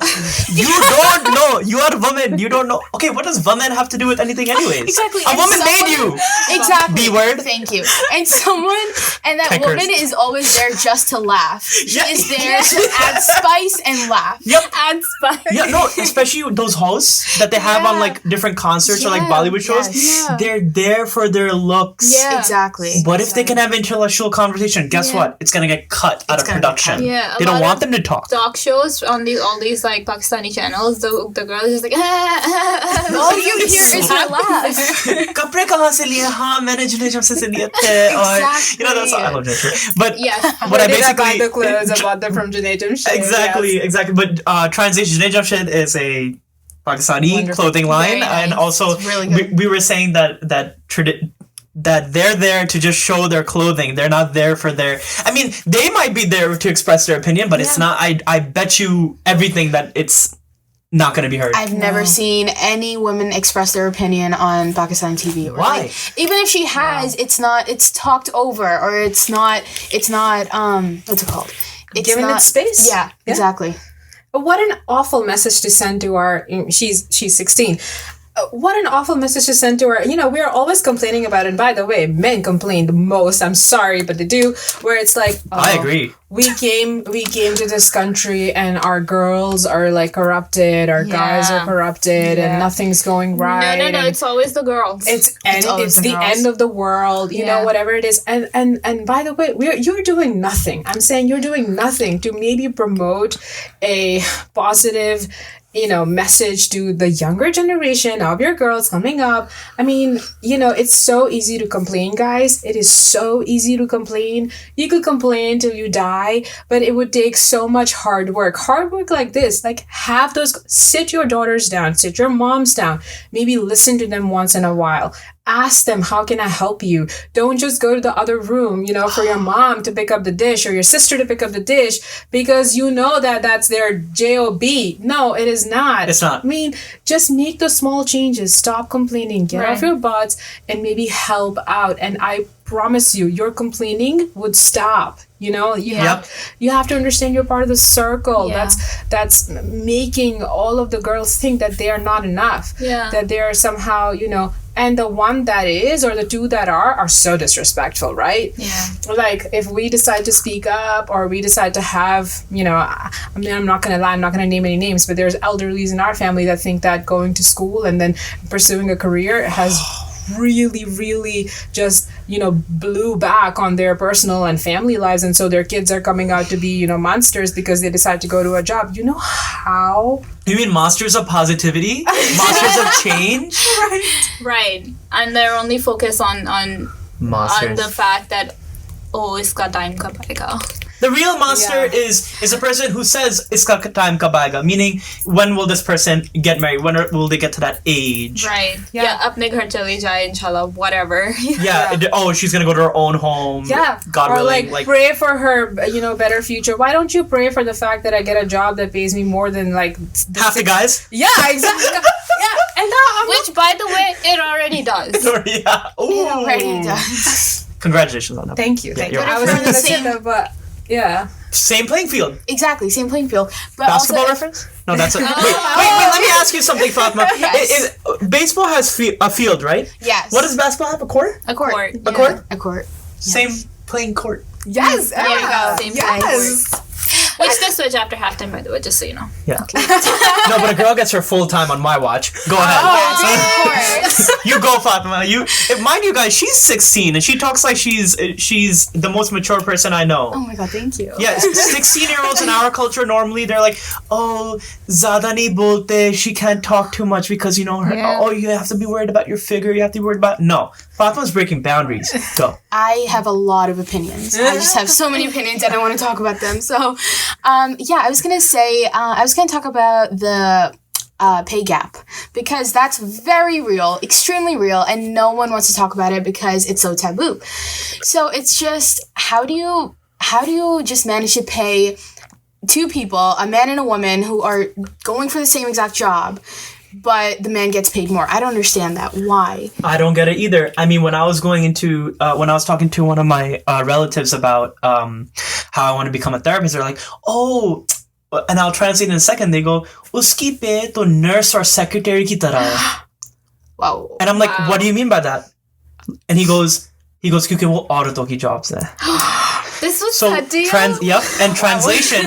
You don't know. You are a woman. You don't know. Okay, what does woman have to do with anything anyways? Exactly. A And woman made someone- you. Exactly. B word. Thank you. And that Peckers. woman is always there just to laugh. She Yeah. is there to add spice and laugh. Yep. And spice. Yeah, no, especially those hosts that they have on like different concerts or like Yeah, Bollywood shows. yes. Yeah. They're there for their looks. Yeah. Exactly. But if they can have intellectual conversation, guess Yeah. what? It's gonna get cut out of gonna get production. cut. Yeah, a They don't lot want of them to talk. Talk shows on all these like Pakistani channels, the girl is just like, All you hear is her laugh. कपड़े कहाँ से लिए? हाँ, मैंने जुने जब से लिए थे. और, you know, that's I love Junaid. But yeah. what I Did I buy basically the clothes? I bought them from Junaid Jamshid. exactly. But translation, Junaid Jamshid is a Pakistani Wonderful. clothing line, Very and nice. also It's really good. we were saying that they're there to just show their clothing. They're not there for their. I mean, they might be there to express their opinion, but it's not. I bet you everything that it's not going to be heard. I've never seen any women express their opinion on Pakistan TV. Or Why? like, even if she has, it's talked over, or it's not what's it called? It's Given not, it space? Yeah, Yeah. exactly. What an awful message to send to our. She's 16. What an awful message to send to her. You know, we're always complaining about it. And by the way, men complain the most. I'm sorry, but they do. Where it's like, I agree. We came to this country and our girls are like corrupted, our guys are Yeah. corrupted, and nothing's going right. No, and it's always the girls. it's always the the girls. end of the world, you know, Yeah. whatever it is. And by the way, you're doing nothing. I'm saying you're doing nothing to maybe promote a positive, you know, message to the younger generation of your girls coming up. I mean, you know, it's so easy to complain, guys. It is so easy to complain. You could complain till you die, but it would take so much hard work. Hard work like this, like have those, sit your daughters down, sit your moms down, maybe listen to them once in a while. Ask them, how can I help you? Don't just go to the other room, you know, for your mom to pick up the dish or your sister to pick up the dish because you know that that's their job. No, it is not. It's not. I mean, just make the small changes. Stop complaining. Get off your butts and maybe help out. And I promise you, your complaining would stop. You know, you have to understand you're part of the circle. Yeah. That's making all of the girls think that they are not enough. Yeah. That they are somehow, you know, and the one that is or the two that are so disrespectful, right? Yeah. Like if we decide to speak up or we decide to have, you know, I mean, I'm not going to lie, I'm not going to name any names, but there's elderlies in our family that think that going to school and then pursuing a career has really just, you know, blew back on their personal and family lives, and so their kids are coming out to be, you know, monsters because they decide to go to a job. You know how? You mean monsters of positivity? Monsters of change? Right. And they're only focused on Monsters. the fact that iska time kab aayega. The real monster is a person who says iska time kab aayega, meaning when will this person get married? When will they get to that age? Right. Yeah. apne ghar chali jaye inshallah, whatever. Yeah. She's gonna go to her own home. Yeah. God or willing. like pray for her, you know, better future. Why don't you pray for the fact that I get a job that pays me more than like half the guys. Yeah, exactly. Yeah, and now Which, by the way, it already does. Yeah. Ooh. It already does. Congratulations on that. Thank you. you're I was welcome. gonna The say same- that, but yeah. Same playing field. Exactly, same playing field. But Basketball also, reference? No, that's a wait. Let me ask you something, Fatma. Yes. Baseball has a field, right? Yes. What does basketball have? A court? A court. Court. A court? A court. Same playing court. Yes. There you go. Same Yes. Which they switch after halftime, by the way, just so you know. Yeah. No, but a girl gets her full time on my watch. Go ahead. Of course. You go, Fatima. Mind you guys, she's 16 and she talks like she's the most mature person I know. Oh my god, thank you. Yeah, 16-year-olds in our culture normally they're like, oh, zada nahi bolte. She can't talk too much because her. Yeah. Oh, you have to be worried about your figure. You have to be worried about. No, Fatima's breaking boundaries. Go. I have a lot of opinions. I just have so many opinions and I want to talk about them. So, I was going to talk about the pay gap because that's very real, extremely real, and no one wants to talk about it because it's so taboo. So it's just, how do you just manage to pay two people, a man and a woman, who are going for the same exact job, but the man gets paid more? I don't understand that. Why? I don't get it either. I mean, when I was talking to one of my relatives about how I want to become a therapist, they're like, oh, and I'll translate in a second. They go, uski pe to nurse or secretary ki tarah. Wow. And I'm like, what do you mean by that? And he goes, क्योंकि वो औरतों की jobs है. This was So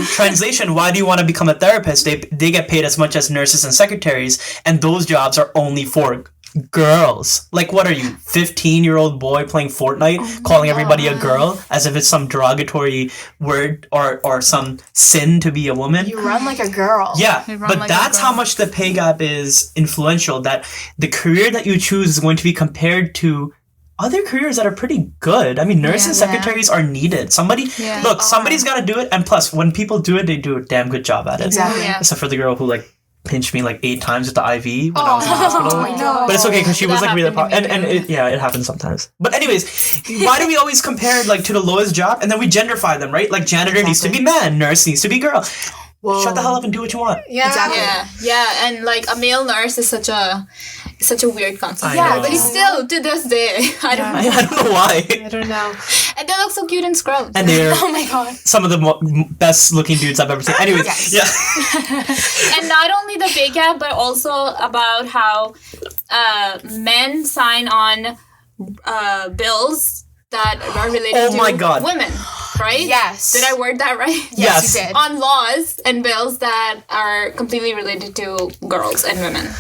translation. Why do you want to become a therapist? They get paid as much as nurses and secretaries, and those jobs are only for girls. Like, what are you, 15-year-old boy playing Fortnite, calling everybody a girl as if it's some derogatory word or some sin to be a woman? You run like a girl. Yeah, You run but like a that's girl. how much the pay gap is influential. That the career that you choose is going to be compared to other careers that are pretty good. I mean, nurses and secretaries are needed. Somebody's got to do it. And plus, when people do it, they do a damn good job at it. Exactly. Yeah. Except for the girl who pinched me 8 times with the IV when I was in the hospital. no. But it's okay because she was That really happened to me it happens sometimes. But anyways, why do we always compare to the lowest job and then we genderify them, right? Like janitor needs to be man, nurse needs to be girl. Whoa. Shut the hell up and do what you want. Yeah. Exactly. Yeah, and a male nurse is such a weird concept. I Yeah, know. but he's still to this day. I don't know. I don't know why. I don't know. And they look so cute in scrubs. And they're Oh my god. some of the best looking dudes I've ever seen. Anyways, Yes. yeah. And not only the pay gap, but also about how men sign on bills that are related Oh my to God. women, right? Yes. Did I word that right? Yes. You did. On laws and bills that are completely related to girls and women.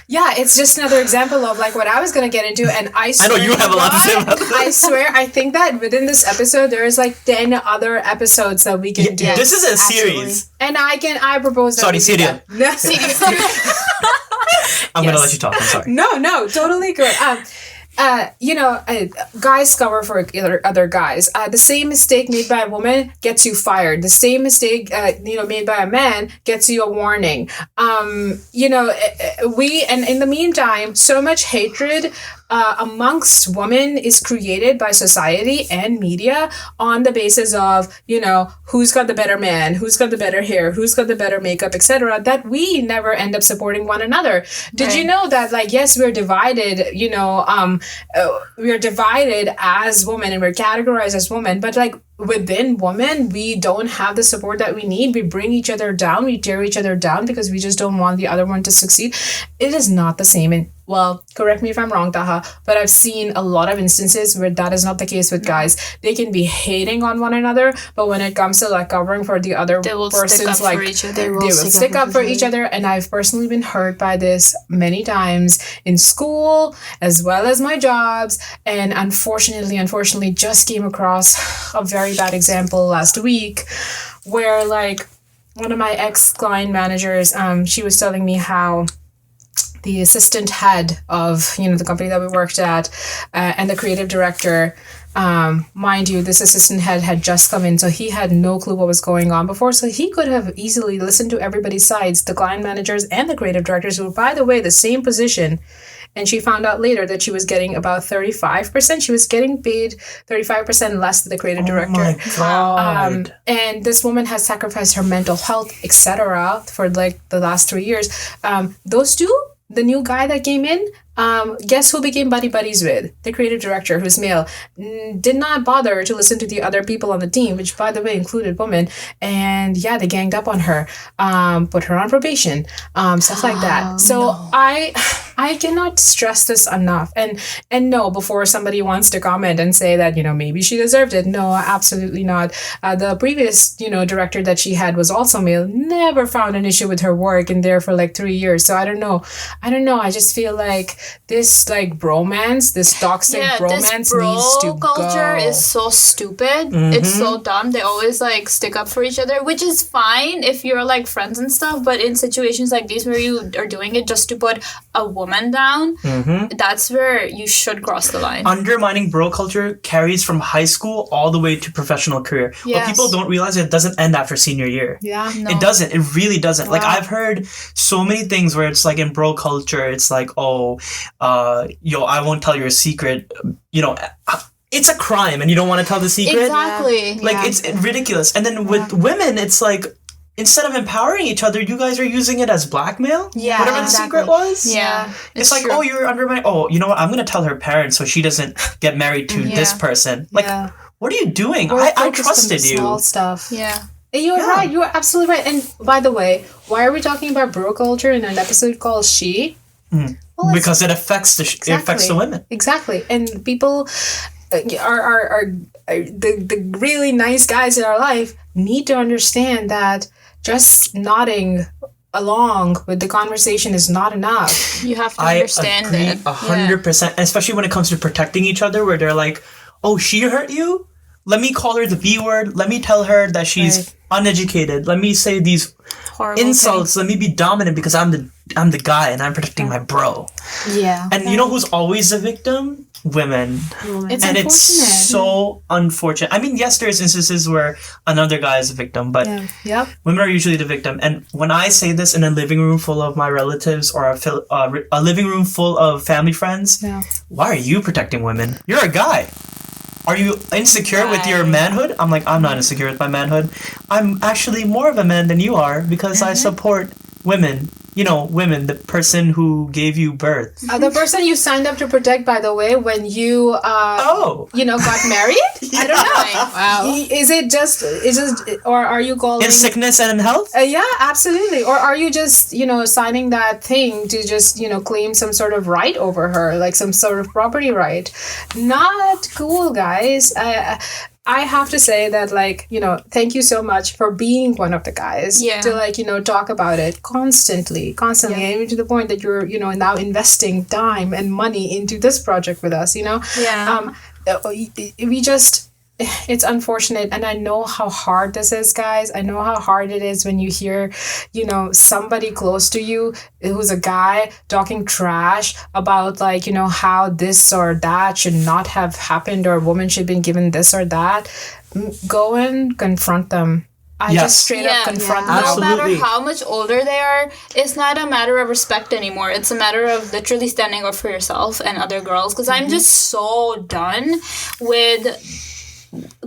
Yeah, it's just another example of what I was gonna get into, and I swear know you have a lot to say about this. I swear, I think that within this episode there is 10 other episodes that we can do. This is a absolutely. series. And I propose that Sorry, we do Syria. that. I'm gonna Yes. let you talk. I'm sorry. No, totally good. Guys cover for other guys. The same mistake made by a woman gets you fired. The same mistake, made by a man gets you a warning. And in the meantime, so much hatred amongst women is created by society and media on the basis of, who's got the better man, who's got the better hair, who's got the better makeup, etc., that we never end up supporting one another. Did you know that, yes, we're divided, we're divided as women and we're categorized as women, but within women, we don't have the support that we need. We bring each other down, we tear each other down because we just don't want the other one to succeed. It is not the same. And well, correct me if I'm wrong, Taha, but I've seen a lot of instances where that is not the case with guys. They can be hating on one another, but when it comes to covering for the other They will person's stick up for each other. they will stick up for each other. And I've personally been hurt by this many times in school as well as my jobs. And unfortunately just came across a very bad example last week where one of my ex-client managers, she was telling me how the assistant head of the company that we worked at and the creative director, mind you, this assistant head had just come in, so he had no clue what was going on before, so he could have easily listened to everybody's sides, the client managers and the creative directors, who were, by the way, the same position. And she found out later that she was getting about 35%. She was getting paid 35% less than the creative director. Oh my God. And this woman has sacrificed her mental health, etc., for the last 3 years. Those two, the new guy that came in, guess who became buddies with? The creative director, who's male, did not bother to listen to the other people on the team, which, by the way, included women. And yeah, they ganged up on her, put her on probation, stuff like that. So I I cannot stress this enough. And no, before somebody wants to comment and say that, maybe she deserved it. No, absolutely not. The previous, director that she had was also male, never found an issue with her work and there for like 3 years. So I don't know. I just feel like this like bromance, this toxic bromance this bro needs to culture go. is so stupid. It's so dumb. They always like stick up for each other, which is fine if you're like friends and stuff, but in situations like these where you are doing it just to put a woman down, that's where you should cross the line. Undermining bro culture carries from high school all the way to professional career. What people don't realize is it doesn't end after senior year. Yeah. No. It doesn't. It really doesn't. Wow. Like, I've heard so many things where it's like in bro culture, it's like, I won't tell you a secret. It's a crime and you don't want to tell the secret. Exactly. Like, it's ridiculous. And then with women, it's like, instead of empowering each other, you guys are using it as blackmail. Yeah, whatever the secret was. Yeah, it's like, true. You're under my. Oh, you know what? I'm gonna tell her parents so she doesn't get married to this person. Like, what are you doing? I trusted you. Small stuff. Yeah. You're right. You're absolutely right. And by the way, why are we talking about bro culture in an episode called She? Well, because it affects it affects the women. Exactly, and people are the really nice guys in our life need to understand that just nodding along with the conversation is not enough. You have to understand it. 100%, especially when it comes to protecting each other, where they're like, "Oh, she hurt you? Let me call her the B word. Let me tell her that she's uneducated. Let me say these horrible insults. Let me be dominant because I'm the guy and I'm protecting my bro." Yeah. And you know who's always the victim? Women. It's so unfortunate. I mean, yes, there's instances where another guy is a victim, but women are usually the victim. And when I say this in a living room full of my relatives or a living room full of family friends, why are you protecting women? You're a guy. Are you insecure with your manhood? I'm like, I'm not insecure with my manhood. I'm actually more of a man than you are because I support women. Women, the person who gave you birth. The person you signed up to protect, by the way, when you, got married? I don't know. Wow. Is it just, or are you calling... In sickness and in health? Yeah, absolutely. Or are you just, signing that thing to just, claim some sort of right over her, like some sort of property right? Not cool, guys. I have to say that, thank you so much for being one of the guys to, talk about it constantly, and even to the point that you're, now investing time and money into this project with us, it's unfortunate, and I know how hard this is, guys. I know how hard it is when you hear, somebody close to you who's a guy talking trash about, how this or that should not have happened or a woman should have been given this or that. Go and confront them. I just straight up confront them. No matter how much older they are, it's not a matter of respect anymore. It's a matter of literally standing up for yourself and other girls. Because I'm just so done with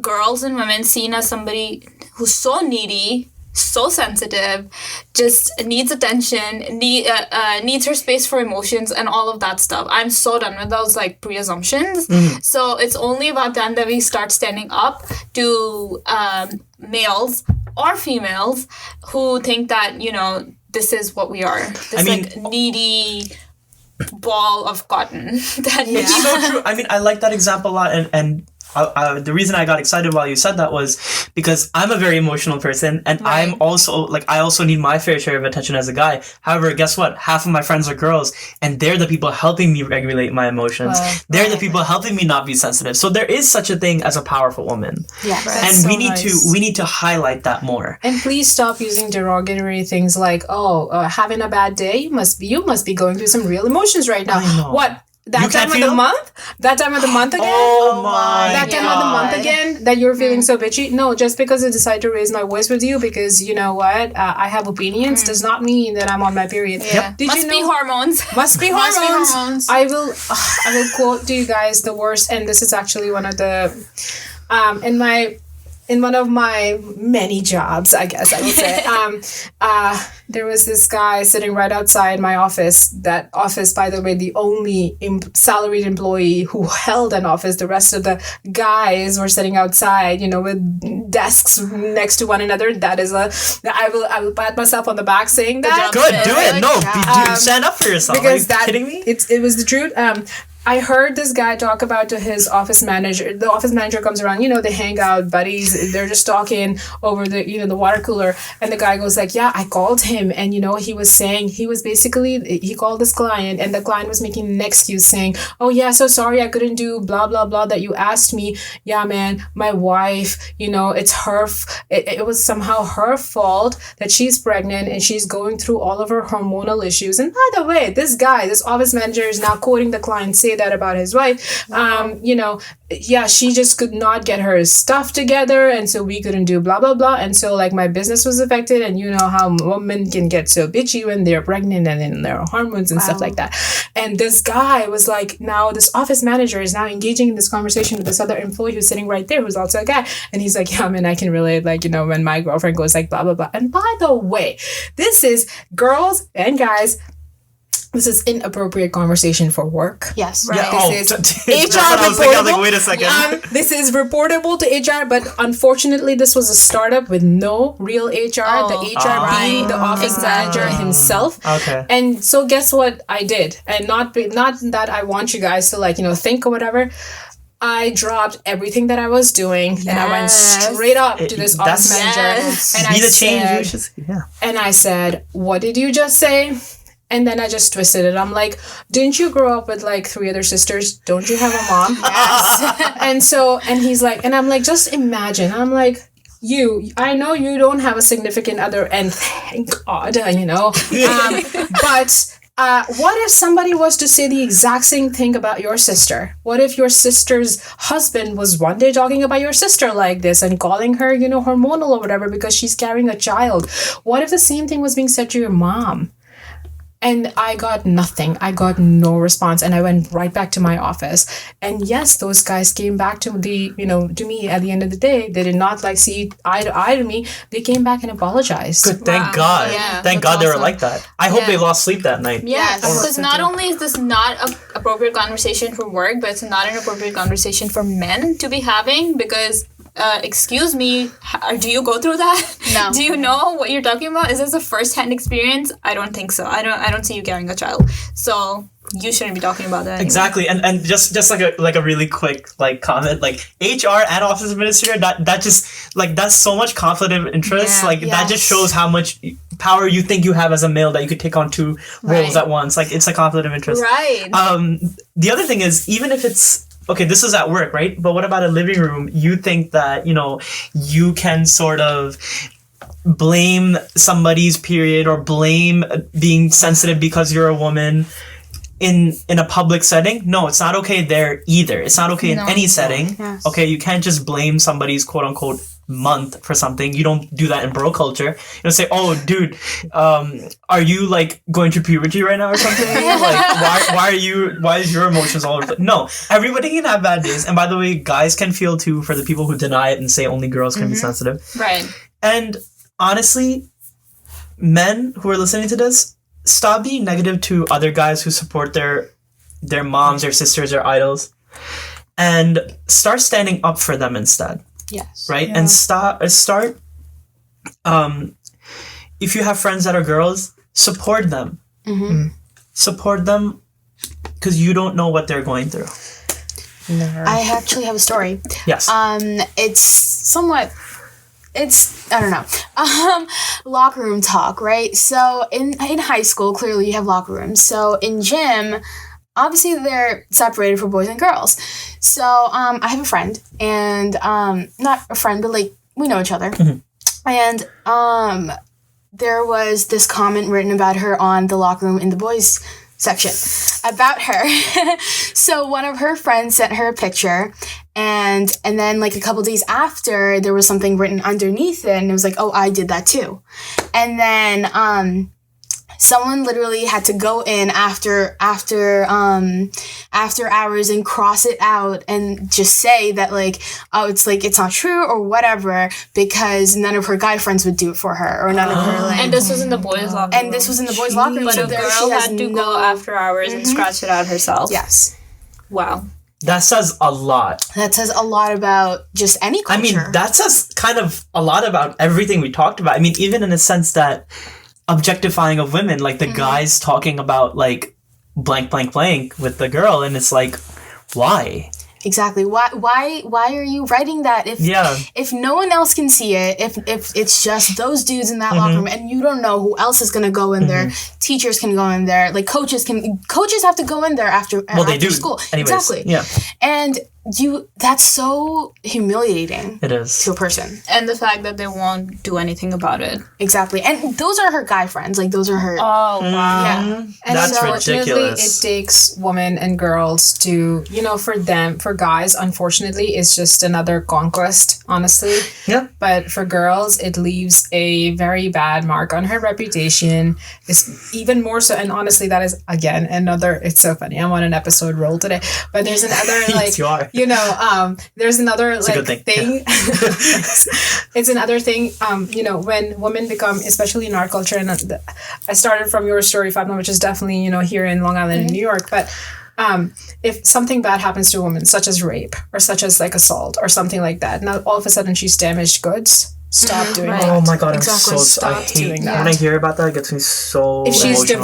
girls and women seen as somebody who's so needy, so sensitive, just needs attention, needs her space for emotions and all of that stuff. I'm so done with those pre-assumptions. So it's only about time that we start standing up to males or females who think that, this is what we are. This needy ball of cotton. It's so true. I mean, I like that example a lot, and the reason I got excited while you said that was because I'm a very emotional person, and I'm also I also need my fair share of attention as a guy. However, guess what? Half of my friends are girls, and they're the people helping me regulate my emotions. They're the people helping me not be sensitive. So there is such a thing as a powerful woman. And we need to highlight that more. And please stop using derogatory things like, having a bad day. You must be going through some real emotions right now. I know. What? That time of the month? That time of the month again? Oh my That time of the month again? That you're feeling so bitchy? No, just because I decide to raise my voice with you because, you know what, I have opinions does not mean that I'm on my period. Yeah. Must be hormones. Must be hormones. I will quote to you guys the worst, and this is actually one of the, in my in one of my many jobs, I guess I would say, there was this guy sitting right outside my office. That office, by the way, the only salaried employee who held an office. The rest of the guys were sitting outside, with desks next to one another. That is I will pat myself on the back saying that. Good, do it. No, stand up for yourself. Because Are you kidding me? It was the truth. I heard this guy talk about to his office manager. The office manager comes around, they hang out, buddies. They're just talking over the water cooler. And the guy goes like, yeah, I called him. And, he was saying, he called this client and the client was making an excuse saying, oh yeah, so sorry, I couldn't do blah, blah, blah that you asked me. Yeah, man, my wife, it's her, it was somehow her fault that she's pregnant and she's going through all of her hormonal issues. And by the way, this office manager is now quoting the client, say that about his wife. She just could not get her stuff together, and so we couldn't do blah blah blah, and so like my business was affected. And you know how women can get so bitchy when they're pregnant and in their hormones and stuff like that. And this guy was like, now this office manager is now engaging in this conversation with this other employee who's sitting right there, who's also a guy, and he's like, yeah, man, I can relate, like, when my girlfriend goes like blah blah blah. And by the way, this is girls and guys. This is inappropriate conversation for work. Yes. Right. Yeah, This is that's HR what I was thinking. I was reportable. like, wait a second. This is reportable to HR, but unfortunately, this was a startup with no real HR. The HR being the office manager himself. Okay. And so, guess what I did? And not that I want you guys to think or whatever. I dropped everything that I was doing and I went straight up to this office manager. And Be I the change. said, and I said, what did you just say? And then I just twisted it. I'm like, didn't you grow up with like 3 other sisters? Don't you have a mom? Yes. and he's like, and I'm like, just imagine. I'm like, I know you don't have a significant other, and thank God, but what if somebody was to say the exact same thing about your sister? What if your sister's husband was one day talking about your sister like this and calling her, hormonal or whatever because she's carrying a child? What if the same thing was being said to your mom? And I got nothing. I got no response. And I went right back to my office. And yes, those guys came back to to me at the end of the day. They did not see eye to eye to me. They came back and apologized. Good. Thank God. Yeah, Thank God they were like that. I hope they lost sleep that night. Yes, because not only is this not an appropriate conversation for work, but it's not an appropriate conversation for men to be having because excuse me, do you go through that? No. Do you know what you're talking about? Is this a first-hand experience? I don't think so. I don't see you carrying a child. So you shouldn't be talking about that anymore. Exactly. And just like a really quick comment, like HR and office administrator, that just that's so much conflict of interest. Yeah. That just shows how much power you think you have as a male that you could take on 2 roles at once. Like it's a conflict of interest. Right. The other thing is, even if it's okay, this is at work, right? But what about a living room? You think that, you can sort of blame somebody's period or blame being sensitive because you're a woman in a public setting? No, it's not okay there either. It's not okay in any setting. Yes. Okay, you can't just blame somebody's quote unquote month for something. You don't do that in bro culture. You don't say, oh dude, are you going through puberty right now or something? Why is your emotions all over the place? No, everybody can have bad days. And by the way, guys can feel too, for the people who deny it and say only girls can be sensitive. Right. And honestly, men who are listening to this, stop being negative to other guys who support their moms, their sisters, their idols, and start standing up for them instead. Yes. Right? Yeah. And start if you have friends that are girls, support them. Mm-hmm. Support them because you don't know what they're going through. Never. I actually have a story. Yes. It's I don't know. Locker room talk, right? So in high school, clearly you have locker rooms. So in gym, obviously they're separated for boys and girls. So I have a friend, and not a friend, but we know each other. Mm-hmm. And there was this comment written about her on the locker room in the boys section about her. So one of her friends sent her a picture, and then a couple days after, there was something written underneath it, and it was like, oh, I did that too. And then someone literally had to go in after hours and cross it out and just say that like, oh, it's like it's not true or whatever, because none of her guy friends would do it for her, or none of her like. And this was in the boys' locker room. And this was in the boys' locker room. But So a there girl she has had to go after hours and scratch it out herself. Yes. Wow. That says a lot. That says a lot about just any culture. I mean, that says kind of a lot about everything we talked about. I mean, even in a sense that objectifying of women, like the guys talking about like blank blank blank with the girl, and it's like, why? Exactly. Why are you writing that if no one else can see it, if it's just those dudes in that locker room and you don't know who else is going to go in there, teachers can go in there, like coaches have to go in there after they do school. anyways. Exactly. Yeah. And that's so humiliating It is. to a person. And the fact that they won't do anything about it. Exactly. And those are her guy friends. Like those are her Oh, wow. yeah. And That's unfortunately, ridiculous. it takes women and girls to, for guys, unfortunately, it's just another conquest, honestly. Yeah. But for girls, it leaves a very bad mark on her reputation. It's even more so, and honestly, that is, again, another, it's so funny. I'm on an episode roll today. But there's another, Yes, you are. There's another, a good thing. It's another thing, when women become, especially in our culture, and I started from your story, Fatma, which is definitely, here in Long Island, in New York, but if something bad happens to a woman, such as rape, or such as like assault, or something like that, now all of a sudden she's damaged goods, stop doing that. Oh my god, Exactly. I Stop hate doing that. when I hear about that. It gets me so If she's emotional.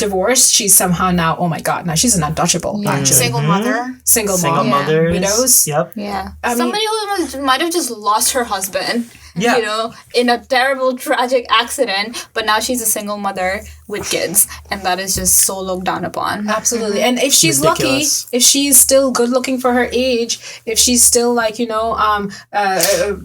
divorced, she's somehow now, oh my god, now she's an untouchable, actually. single mother. Single Single mom. mothers. Widows. Yep. Yeah. I mean- Somebody who might have just lost her husband, Yeah. in a terrible, tragic accident, but now she's a single mother with kids, and that is just so looked down upon. Absolutely. And if she's Ridiculous. lucky, if she's still good looking for her age, if she's still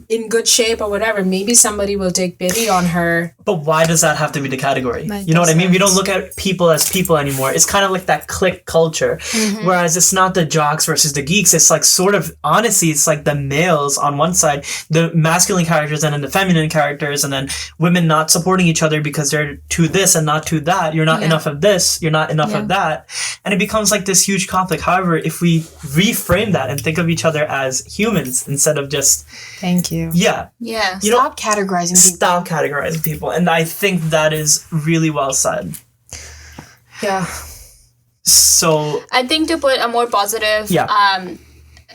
in good shape or whatever, maybe somebody will take pity on her. But why does that have to be the category? That You know what I mean? We makes don't look at people as people anymore. It's kind of like that clique culture. Whereas it's not the jocks versus the geeks. It's like sort of, honestly, it's like the males on one side, the masculine characters, and then the feminine characters, and then women not supporting each other because they're to this and not to that. You're not enough of this. You're not enough of that. And it becomes like this huge conflict. However, if we reframe that and think of each other as humans instead of just, Thank you. Yeah. you know, Stop categorizing people. stop categorizing people. And I think that is really well said. Yeah. So, I think to put a more positive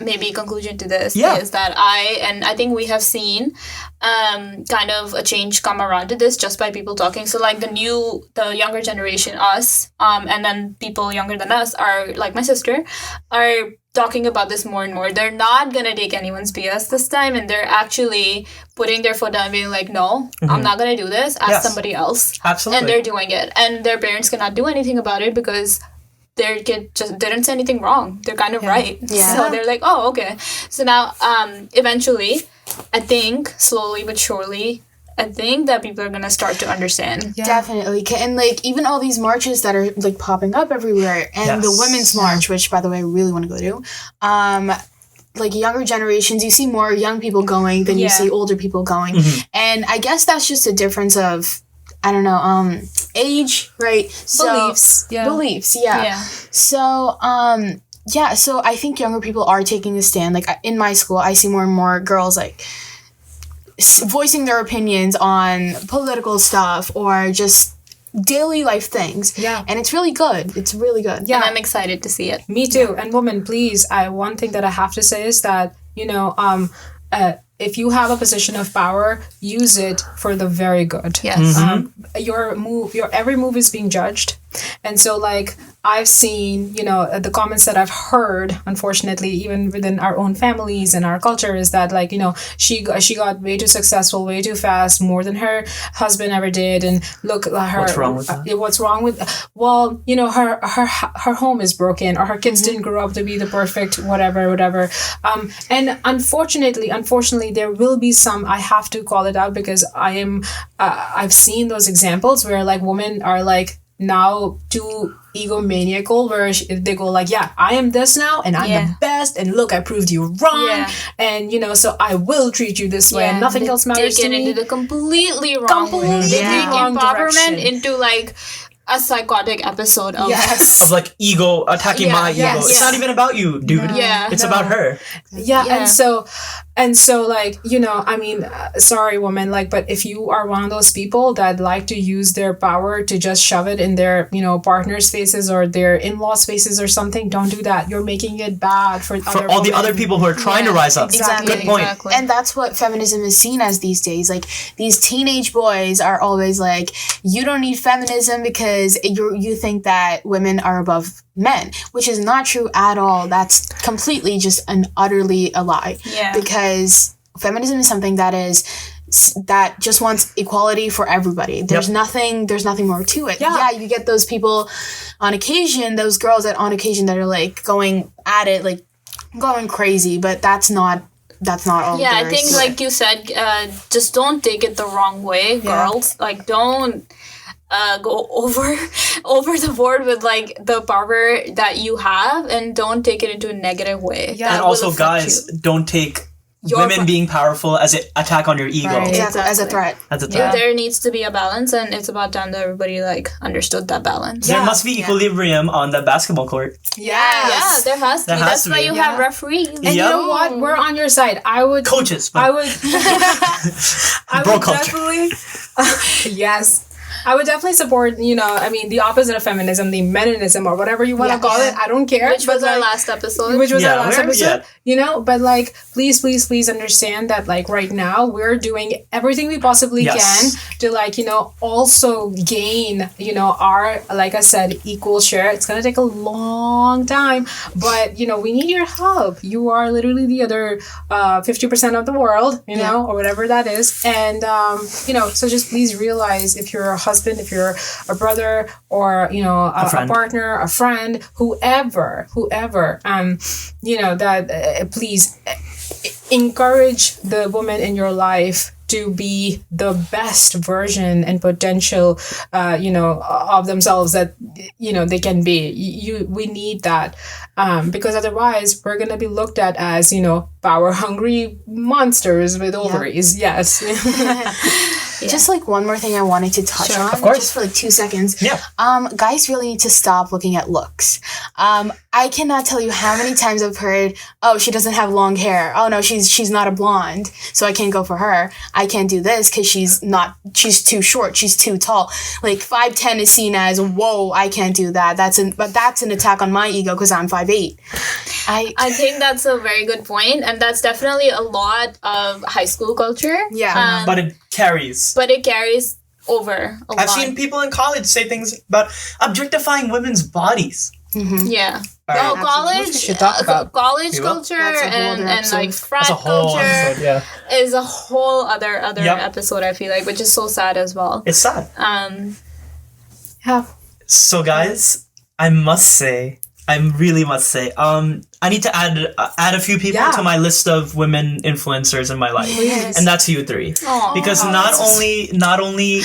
maybe conclusion to this is that I think we have seen kind of a change come around to this just by people talking. So like the younger generation, us, and then people younger than us are like my sister, are talking about this more and more. They're not gonna take anyone's BS this time, and they're actually putting their foot down and being like, no, I'm not gonna do this, ask somebody else. Absolutely. And they're doing it. And their parents cannot do anything about it because their kid just didn't say anything wrong. They're kind of right. Yeah. So they're like, oh, okay. So now, eventually, I think, slowly but surely, I think that people are going to start to understand. Yeah. Definitely. And like even all these marches that are like popping up everywhere, and the Yes. women's march, which by the way I really want to go to. Like younger generations, you see more young people going than you see older people going. And I guess that's just a difference of, I don't know, age, right? So, Beliefs. Yeah. Beliefs, yeah. So, so I think younger people are taking a stand. Like in my school, I see more and more girls like voicing their opinions on political stuff or just daily life things. Yeah. And it's really good. It's really good. Yeah. And I'm excited to see it. Me too. And woman, please, one thing that I have to say is that, if you have a position of power, use it for the very good. Yes. Your every move is being judged. And so like I've seen, the comments that I've heard, unfortunately, even within our own families and our culture, is that like, she got way too successful, way too fast, more than her husband ever did. And look, her What's wrong with that? What's wrong with? Well, her home is broken, or her kids didn't grow up to be the perfect whatever. And unfortunately, there will be some. I have to call it out because I've seen those examples where like women are like now too egomaniacal where they go like, yeah, I am this now and I'm the best and look, I proved you wrong and so I will treat you this way and nothing else matters to me. They get into the completely wrong way. They take empowerment into like a psychotic episode of of like ego attacking my ego. It's not even about you, dude. It's about her. And so like, I mean, sorry woman, like, but if you are one of those people that like to use their power to just shove it in their partners' faces or their in-laws' faces or something, don't do that. You're making it bad for all the other people who are trying to rise up. Exactly. Good point. Exactly. And that's what feminism is seen as these days. Like, these teenage boys are always like, you don't need feminism because you think that women are above men, which is not true at all. That's completely just utterly a lie. Because feminism is something that just wants equality for everybody. There's nothing more to it. You get those people on occasion, those girls on occasion that are like going at it, like going crazy, but that's not all. I think like you said, just don't take it the wrong way, girls. Like, don't go over the board with like the power that you have, and don't take it into a negative way. And also, guys, don't take women being powerful as an attack on your ego. Right. Exactly. As a threat. There needs to be a balance, and it's about time that everybody like understood that balance. There must be equilibrium on the basketball court. Yeah, there has to be. That's why you have referees. And you know what? We're on your side. Coaches. I would Bro culture. Definitely yes. I would definitely support, the opposite of feminism, the meninism or whatever you want to call it. I don't care. Which was our last episode. But like, please understand that like right now we're doing everything we possibly can to like, also gain, our, like I said, equal share. It's going to take a long time, but, we need your help. You are literally the other 50% of the world, or whatever that is. And, so just please realize if you're a husband, if you're a brother or a partner, a friend, whoever that please encourage the woman in your life to be the best version and potential of themselves that they can be. We need that because otherwise we're gonna be looked at as power hungry monsters with ovaries. Just like one more thing I wanted to touch on, of course, just for like 2 seconds. Yeah. Guys really need to stop looking at looks. I cannot tell you how many times I've heard, oh, she doesn't have long hair. Oh no, she's not a blonde, so I can't go for her. I can't do this because she's too short, she's too tall. Like 5'10" is seen as, whoa, I can't do that. But that's an attack on my ego because I'm 5'8". I think that's a very good point, and that's definitely a lot of high school culture. Yeah. But it carries. Over a lot. I've seen people in college say things about objectifying women's bodies. Mm-hmm. Yeah. Right. College. We should talk about college culture and like frat culture is a whole other episode. I feel like, which is so sad as well. It's sad. Yeah. So guys, I really must say, I need to add a few people to my list of women influencers in my life, and that's you three. Aww. Because not only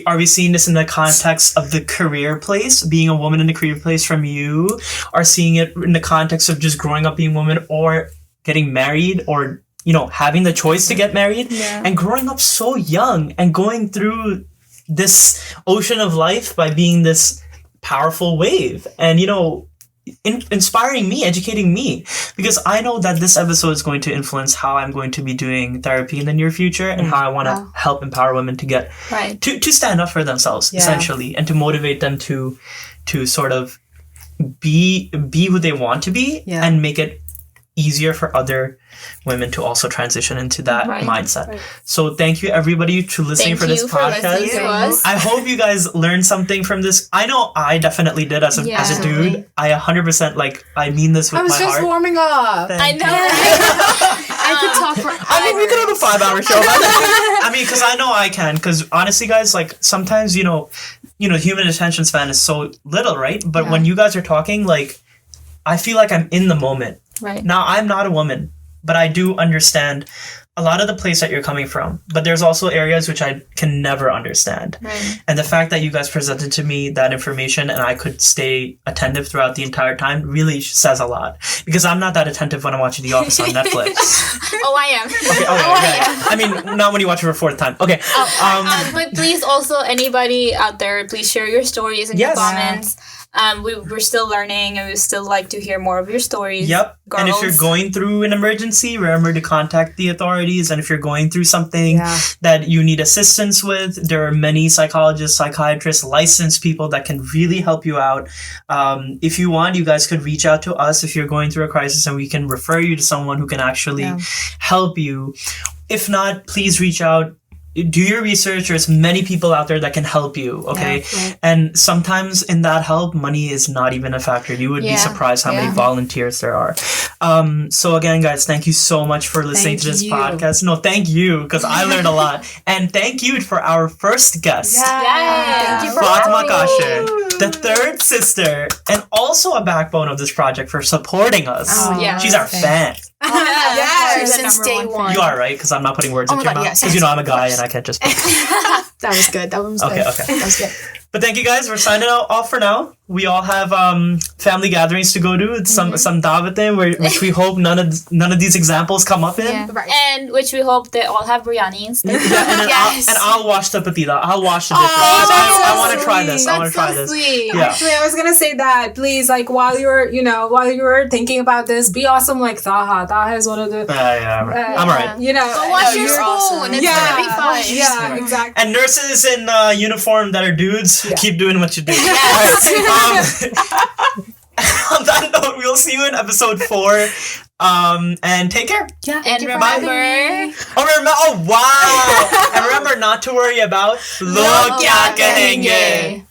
are we seeing this in the context of the career place, being a woman in the career place from you, are seeing it in the context of just growing up being a woman or getting married or having the choice to get married and growing up so young and going through this ocean of life by being this powerful wave and inspiring me, educating me, because I know that this episode is going to influence how I'm going to be doing therapy in the near future and how I want to help empower women to get to stand up for themselves essentially, and to motivate them to sort of be who they want to be and make it easier for other women to also transition into that mindset. Right. So thank you everybody to listening for this podcast. I hope you guys learned something from this. I know I definitely did as a dude. I 100% I mean this with my heart. I was just warming up. I know. I could talk for hours. We could have a 5-hour show. Because I know I can. Because honestly, guys, sometimes human attention span is so little, right? But when you guys are talking, I feel like I'm in the moment. Right. Now, I'm not a woman, but I do understand a lot of the place that you're coming from, but there's also areas which I can never understand. Right. And the fact that you guys presented to me that information and I could stay attentive throughout the entire time really says a lot. Because I'm not that attentive when I'm watching The Office on Netflix. Oh, I am. Okay, yeah. I mean, not when you watch it for a fourth time. Okay. But please also, anybody out there, please share your stories in Yes. your comments. We're still learning, and we still like to hear more of your stories. Yep. Girls. And if you're going through an emergency, remember to contact the authorities. And if you're going through something that you need assistance with, there are many psychologists, psychiatrists, licensed people that can really help you out. If you want, you guys could reach out to us if you're going through a crisis, and we can refer you to someone who can actually help you. If not, please reach out. Do your research. There's many people out there that can help you, okay? Yeah, right. And sometimes in that help, money is not even a factor. You would be surprised how many volunteers there are. So again, guys, thank you so much for listening to this podcast. No, thank you, because I learned a lot. And thank you for our first guest, Thank you for Fatima having me. Kasher, the third sister, and also a backbone of this project for supporting us. Oh, yeah. She's our fan. Yes. Since day one. You are, right? Because I'm not putting words into your God, mouth. yes, Because you know I'm a guy and I can't just... That was good. That one was Okay, good. okay. That was good. But thank you guys. We're signing off for now. We all have family gatherings to go to. It's some davatin which we hope none of these examples come up in. Yeah. Right. And which we hope they all have biryanis. Yeah, and then Yes. I'll wash the patila. I'll wash the dishes. I want to try this. I want to try this. Sweet. Yeah. Actually, I was gonna say that. Please, like while you're thinking about this, be awesome like Taha. Taha is one of the Yeah, I'm alright. you know. Go wash your you're spoon. awesome. It's yeah, gonna be fine. yeah, exactly. And nurses in uniform that are dudes, keep doing what you do. Yes. On that note, we'll see you in episode 4. And take care. Yeah. And remember, Oh wow! And remember not to worry about Lo Kya Kahenge.